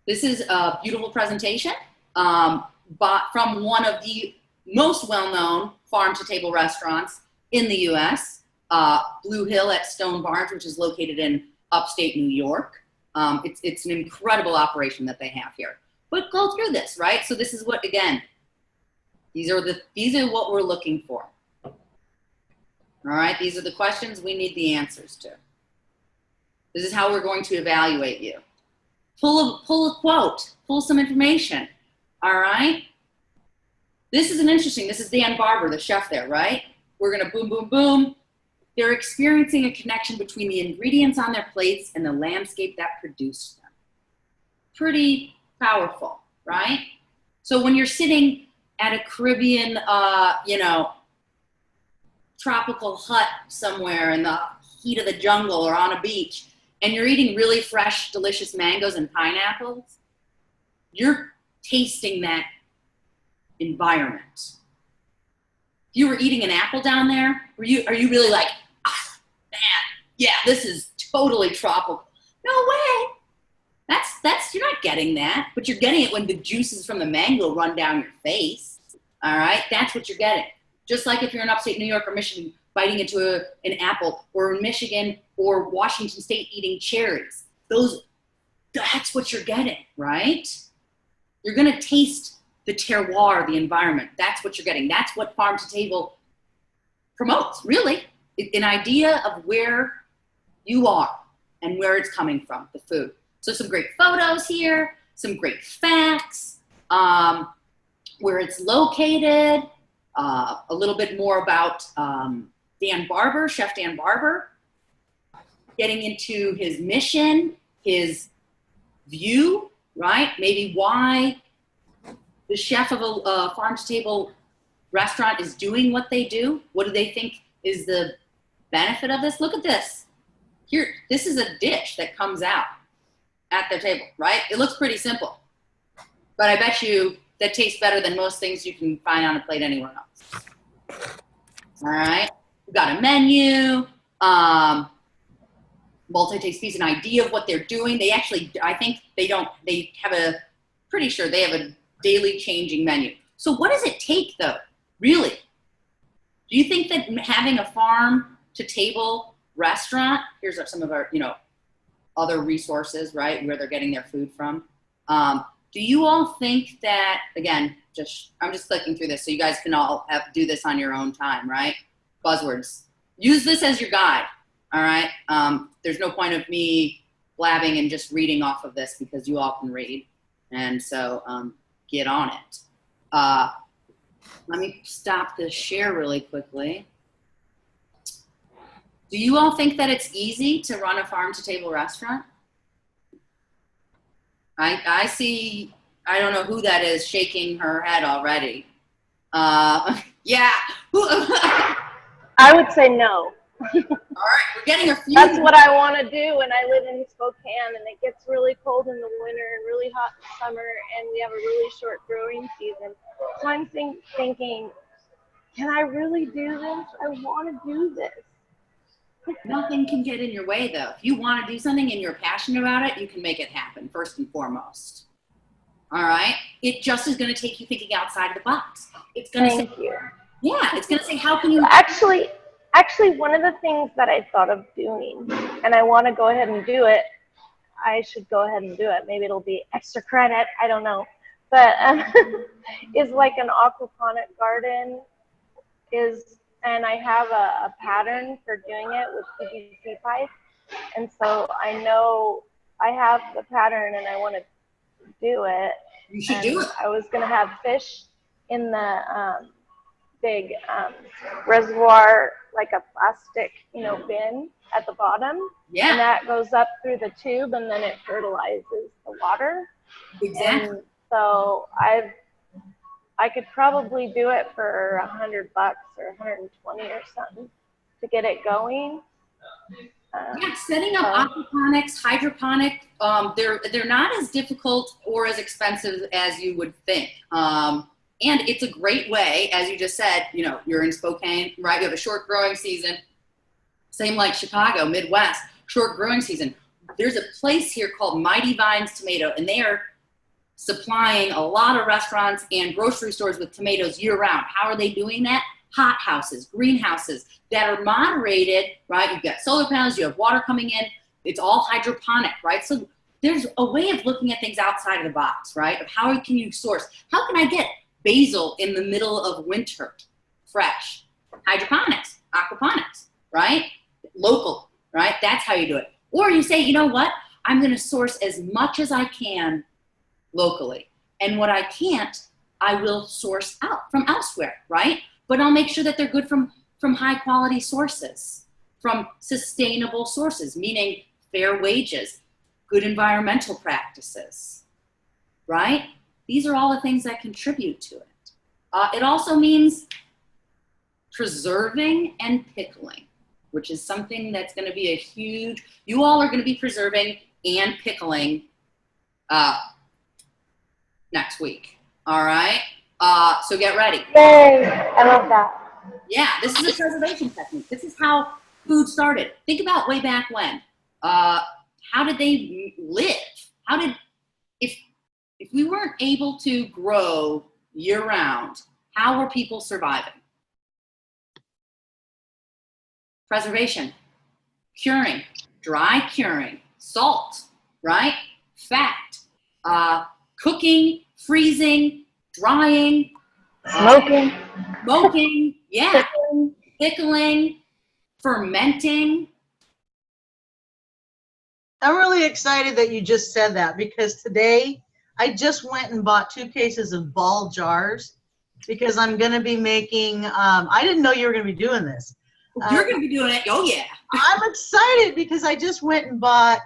A: this is a beautiful presentation from one of the most well-known farm-to-table restaurants in the US, Blue Hill at Stone Barns, which is located in upstate New York. It's an incredible operation that they have here. But go through this, right? So this is what, again, these are what we're looking for. All right, these are the questions we need the answers to. This is how we're going to evaluate you. Pull a quote, pull some information, all right? This is this is Dan Barber, the chef there, right? We're gonna boom, boom, boom. They're experiencing a connection between the ingredients on their plates and the landscape that produced them. Pretty powerful, right? So when you're sitting at a Caribbean, tropical hut somewhere in the heat of the jungle or on a beach, and you're eating really fresh, delicious mangoes and pineapples, you're tasting that environment. If you were eating an apple down there, are you really like, ah, man, yeah, this is totally tropical? No way. You're not getting that, but you're getting it when the juices from the mango run down your face. All right, that's what you're getting. Just like if you're in upstate New York or Michigan biting into an apple, or in Michigan or Washington State eating cherries. That's what you're getting, right? You're gonna taste the terroir, the environment. That's what you're getting. That's what Farm to Table promotes, really. An idea of where you are and where it's coming from, the food. So some great photos here, some great facts, where it's located, a little bit more about Dan Barber, Chef Dan Barber, getting into his mission, his view, right? Maybe why the chef of a farm to table restaurant is doing what they do. What do they think is the benefit of this? Look at this. Here, this is a dish that comes out at the table, right? It looks pretty simple, but I bet you that tastes better than most things you can find on a plate anywhere else. All right, we've got a menu, multi-taste feast, an idea of what they're doing. They actually, I think they have a, pretty sure they have a daily changing menu. So what does it take though, really? Do you think that having a farm to table restaurant, here's some of our, other resources, right, where they're getting their food from. Do you all think that, again, I'm just clicking through this so you guys can all do this on your own time, right? Buzzwords. Use this as your guide, all right? There's no point of me blabbing and just reading off of this because you all can read. And so get on it. Let me stop the share really quickly. Do you all think that it's easy to run a farm to table restaurant? I see, I don't know who that is shaking her head already. Yeah.
J: I would say no.
A: All right, we're getting a few.
J: That's what I want to do, and I live in Spokane, and it gets really cold in the winter and really hot in the summer, and we have a really short growing season. So I'm thinking, can I really do this? I want to do this.
A: Nothing can get in your way, though. If you want to do something and you're passionate about it, you can make it happen, first and foremost. All right? It just is going to take you thinking outside of the box. It's going to say, yeah, it's going to say, how can you...
J: Actually, one of the things that I thought of doing, and I want to go ahead and do it, I should go ahead and do it. Maybe it'll be extra credit. I don't know. But is like an aquaponic garden and I have a pattern for doing it with PVC pipe. And so I know I have the pattern and I want to do it.
A: You should do it.
J: I was going to have fish in the big reservoir, like a plastic, bin at the bottom.
A: Yeah.
J: And that goes up through the tube and then it fertilizes the water.
A: Exactly.
J: And so I could probably do it for $100 or 120 or something to get it going.
A: Yeah, setting up aquaponics, hydroponic, they're not as difficult or as expensive as you would think. And it's a great way, as you just said, you're in Spokane, right? You have a short growing season. Same like Chicago, Midwest, short growing season. There's a place here called Mighty Vines Tomato, and they are supplying a lot of restaurants and grocery stores with tomatoes year round. How are they doing that? Hot houses, greenhouses that are moderated, right? You've got solar panels, you have water coming in. It's all hydroponic, right? So there's a way of looking at things outside of the box, right? Of how can you source? How can I get basil in the middle of winter, fresh? Hydroponics, aquaponics, right? Local, right? That's how you do it. Or you say, you know what? I'm going to source as much as I can locally. And what I can't, I will source out from elsewhere, right? But I'll make sure that they're good from high quality sources, from sustainable sources, meaning fair wages, good environmental practices, right? These are all the things that contribute to it. It also means preserving and pickling, which is something that's going to be a huge, you all are going to be preserving and pickling next week. All right. So get ready.
J: Yay! I love that.
A: Yeah, this is a preservation technique. This is how food started. Think about way back when. How did they live? If we weren't able to grow year round, how were people surviving? Preservation, curing, dry curing, salt, right? Fat, cooking, freezing, drying, smoking, yeah, pickling, fermenting.
I: I'm really excited that you just said that because today I just went and bought 2 cases of ball jars because I'm going to be making, I didn't know you were going to be doing this.
A: You're going to be doing it. Oh, yeah.
I: I'm excited because I just went and bought,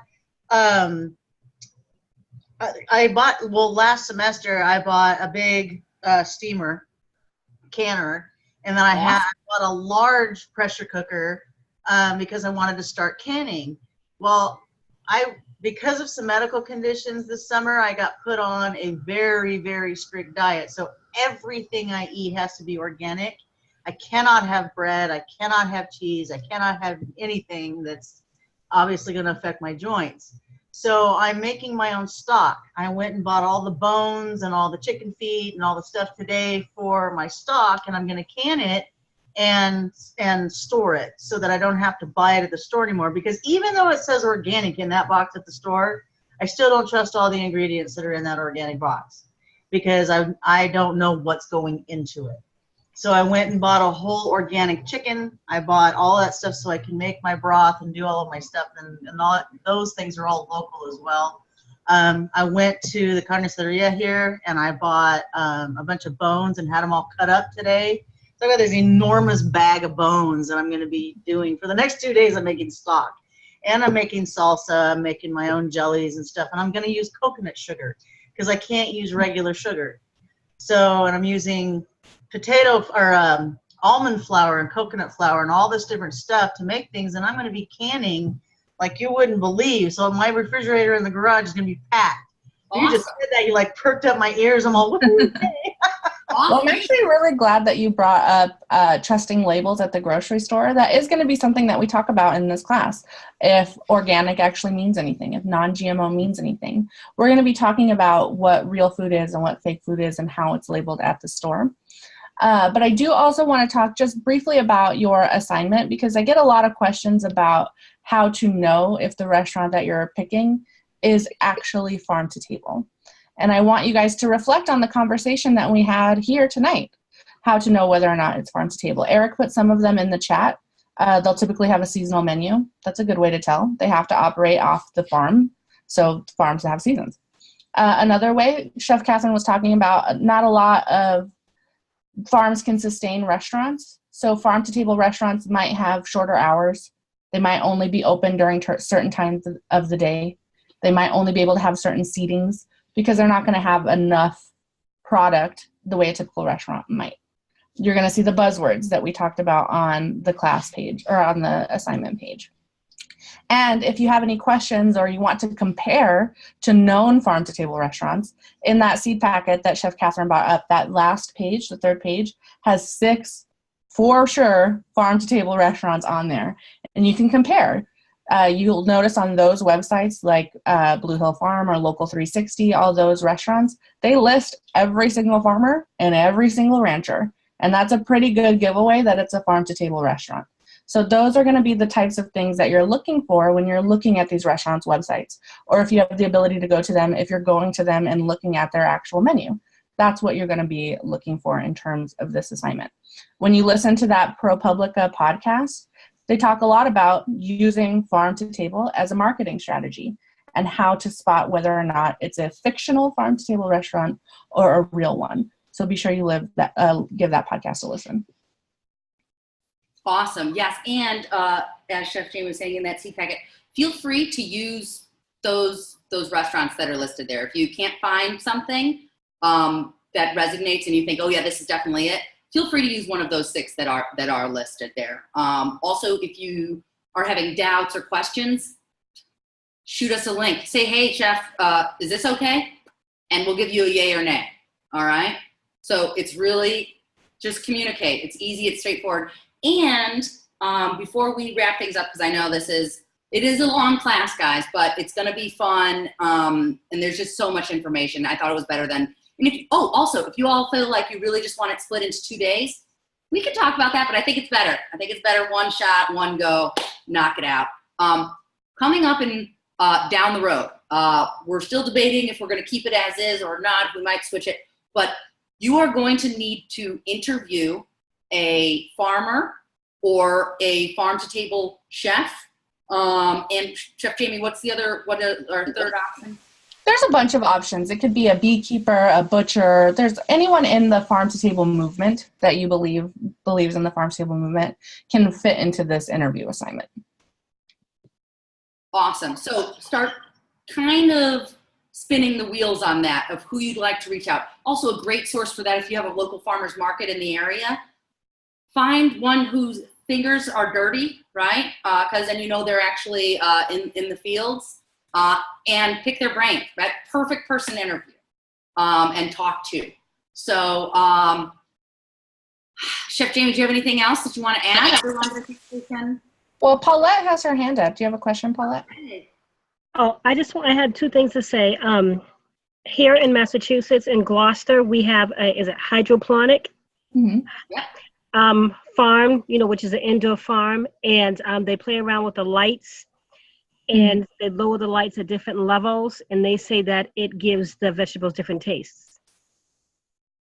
I: last semester I bought a big steamer canner, and then I bought a large pressure cooker because I wanted to start canning. Well, because of some medical conditions this summer, I got put on a very, very strict diet. So everything I eat has to be organic. I cannot have bread. I cannot have cheese. I cannot have anything that's obviously going to affect my joints. So I'm making my own stock. I went and bought all the bones and all the chicken feet and all the stuff today for my stock, and I'm going to can it and store it so that I don't have to buy it at the store anymore. Because even though it says organic in that box at the store, I still don't trust all the ingredients that are in that organic box because I don't know what's going into it. So I went and bought a whole organic chicken. I bought all that stuff so I can make my broth and do all of my stuff, and all those things are all local as well. I went to the carniceria here and I bought a bunch of bones and had them all cut up today. So I got this enormous bag of bones that I'm going to be doing for the next 2 days. I'm making stock, and I'm making salsa. I'm making my own jellies and stuff, and I'm going to use coconut sugar because I can't use regular sugar. So, and I'm using almond flour and coconut flour and all this different stuff to make things, and I'm going to be canning like you wouldn't believe. So my refrigerator in the garage is going to be packed. Awesome. You just said that, you like perked up my ears. I'm all, what do you say?
B: Well, I'm actually really glad that you brought up trusting labels at the grocery store. That is going to be something that we talk about in this class. If organic actually means anything, if non-GMO means anything. We're going to be talking about what real food is and what fake food is and how it's labeled at the store. But I do also want to talk just briefly about your assignment because I get a lot of questions about how to know if the restaurant that you're picking is actually farm to table. And I want you guys to reflect on the conversation that we had here tonight, how to know whether or not it's farm to table. Eric put some of them in the chat. They'll typically have a seasonal menu. That's a good way to tell. They have to operate off the farm, so farms have seasons. Another way, Chef Catherine was talking about, not a lot of farms can sustain restaurants. So farm to table restaurants might have shorter hours. They might only be open during certain times of the day. They might only be able to have certain seatings because they're not going to have enough product the way a typical restaurant might. You're going to see the buzzwords that we talked about on the class page or on the assignment page. And if you have any questions or you want to compare to known farm-to-table restaurants, in that seed packet that Chef Catherine brought up, that last page, the third page, has 6, for sure, farm-to-table restaurants on there. And you can compare. You'll notice on those websites like Blue Hill Farm or Local 360, all those restaurants, they list every single farmer and every single rancher. And that's a pretty good giveaway that it's a farm-to-table restaurant. So those are going to be the types of things that you're looking for when you're looking at these restaurants' websites, or if you have the ability to go to them, if you're going to them and looking at their actual menu. That's what you're going to be looking for in terms of this assignment. When you listen to that ProPublica podcast, they talk a lot about using farm to table as a marketing strategy and how to spot whether or not it's a fictional farm to table restaurant or a real one. So be sure you give that podcast a listen.
A: Awesome. Yes. And as Chef Jane was saying in that seed packet, feel free to use those restaurants that are listed there. If you can't find something that resonates and you think, oh yeah, this is definitely it, feel free to use one of those 6 that are listed there. Also, if you are having doubts or questions, shoot us a link. Say, hey, Chef, is this okay? And we'll give you a yay or nay. All right? So it's really just communicate. It's easy. It's straightforward. And before we wrap things up, because I know it is a long class, guys, but it's going to be fun. And there's just so much information. I thought it was better than, and also, if you all feel like you really just want it split into 2 days, we can talk about that, but I think it's better. I think it's better one shot, one go, knock it out. Coming up and down the road, we're still debating if we're going to keep it as is or not. We might switch it, but you are going to need to interview a farmer or a farm to table chef. And Chef Jamie, what is our third option?
B: There's a bunch of options. It could be a beekeeper, a butcher. There's anyone in the farm to table movement that you believes in the farm to table movement can fit into this interview assignment.
A: Awesome. So start kind of spinning the wheels on that of who you'd like to reach out. Also a great source for that if you have a local farmer's market in the area. Find one whose fingers are dirty, right? Because then you know they're actually in the fields. And pick their brain, right? Perfect person to interview and talk to. So, Chef Jamie, do you have anything else that you want to add?
B: Well, Paulette has her hand up. Do you have a question, Paulette?
L: Oh, I had two things to say. Here in Massachusetts, in Gloucester, we have is it hydroponic farm, which is an indoor farm, and they play around with the lights. And they lower the lights at different levels, and they say that it gives the vegetables different tastes.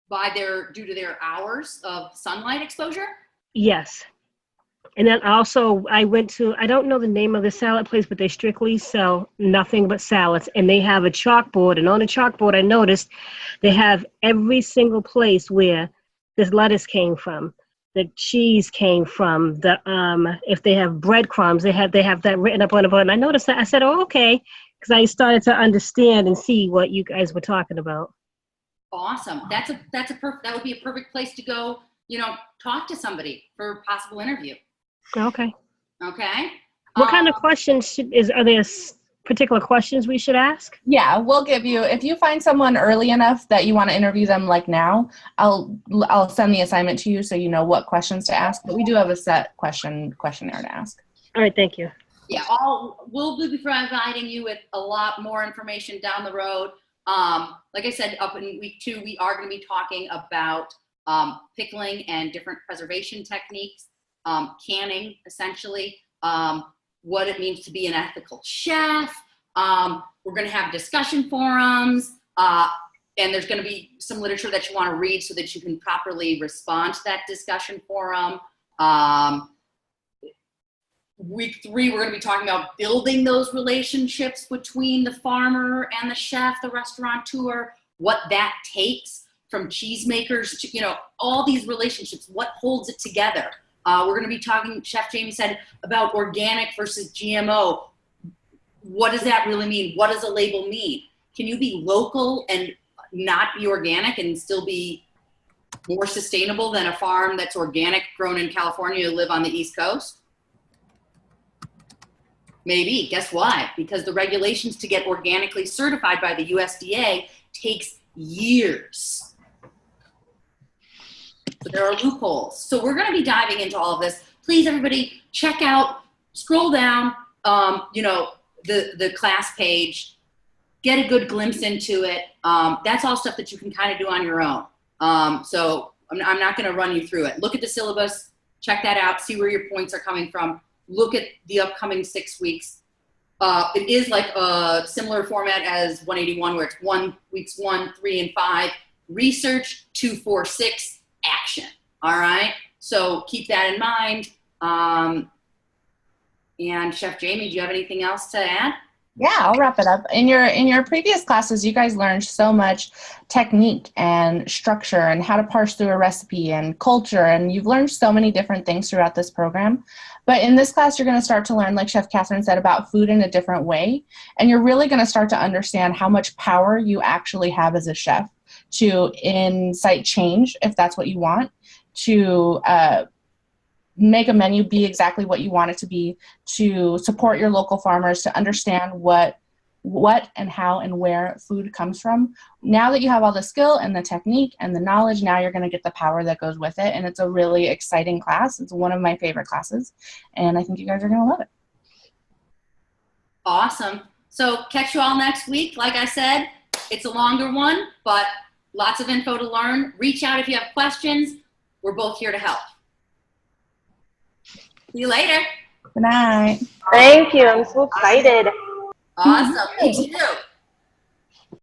A: Due to their hours of sunlight exposure?
L: Yes. And then also I don't know the name of the salad place, but they strictly sell nothing but salads. And they have a chalkboard, and on the chalkboard I noticed they have every single place where this lettuce came from. The cheese came from, if they have breadcrumbs, they have that written up on the board. And I noticed that. I said, oh, okay, because I started to understand and see what you guys were talking about.
A: Awesome. That would be a perfect place to go, talk to somebody for a possible interview.
L: Okay.
A: Okay.
L: What kind of questions are there particular questions we should ask?
B: Yeah, we'll give you, if you find someone early enough that you want to interview them like now, I'll send the assignment to you so you know what questions to ask, but we do have a set questionnaire to ask.
L: All right, thank you.
A: Yeah, we'll be providing you with a lot more information down the road. Like I said, up in week 2, we are going to be talking about pickling and different preservation techniques, canning, essentially, what it means to be an ethical chef. We're going to have discussion forums, and there's going to be some literature that you want to read so that you can properly respond to that discussion forum. Week 3, we're going to be talking about building those relationships between the farmer and the chef, the restaurateur, what that takes from cheesemakers to, all these relationships, what holds it together. We're going to be talking, Chef Jamie said, about organic versus GMO. What does that really mean? What does a label mean? Can you be local and not be organic and still be more sustainable than a farm that's organic grown in California to live on the East Coast? Maybe. Guess why? Because the regulations to get organically certified by the USDA takes years. So there are loopholes. So we're going to be diving into all of this. Please, everybody, check out, scroll down, the class page, get a good glimpse into it. That's all stuff that you can kind of do on your own. So I'm not going to run you through it. Look at the syllabus, check that out, see where your points are coming from. Look at the upcoming 6 weeks. It is like a similar format as 181, where it's weeks 1, 3, and 5. Research, 2, 4, 6. Action. All right. So keep that in mind. And Chef Jamie, do you have anything else to add?
B: Yeah, I'll wrap it up. In your previous classes, you guys learned so much technique and structure and how to parse through a recipe and culture, and you've learned so many different things throughout this program. But in this class, you're going to start to learn, like Chef Catherine said, about food in a different way, and you're really going to start to understand how much power you actually have as a chef to incite change, if that's what you want, to make a menu be exactly what you want it to be, to support your local farmers, to understand what and how and where food comes from. Now that you have all the skill and the technique and the knowledge, now you're going to get the power that goes with it. And it's a really exciting class. It's one of my favorite classes. And I think you guys are going to love it.
A: Awesome. So catch you all next week. Like I said, it's a longer one, but lots of info to learn. Reach out if you have questions. We're both here to help. See you later.
B: Good night.
J: Thank you. I'm so excited.
A: Awesome. Me too.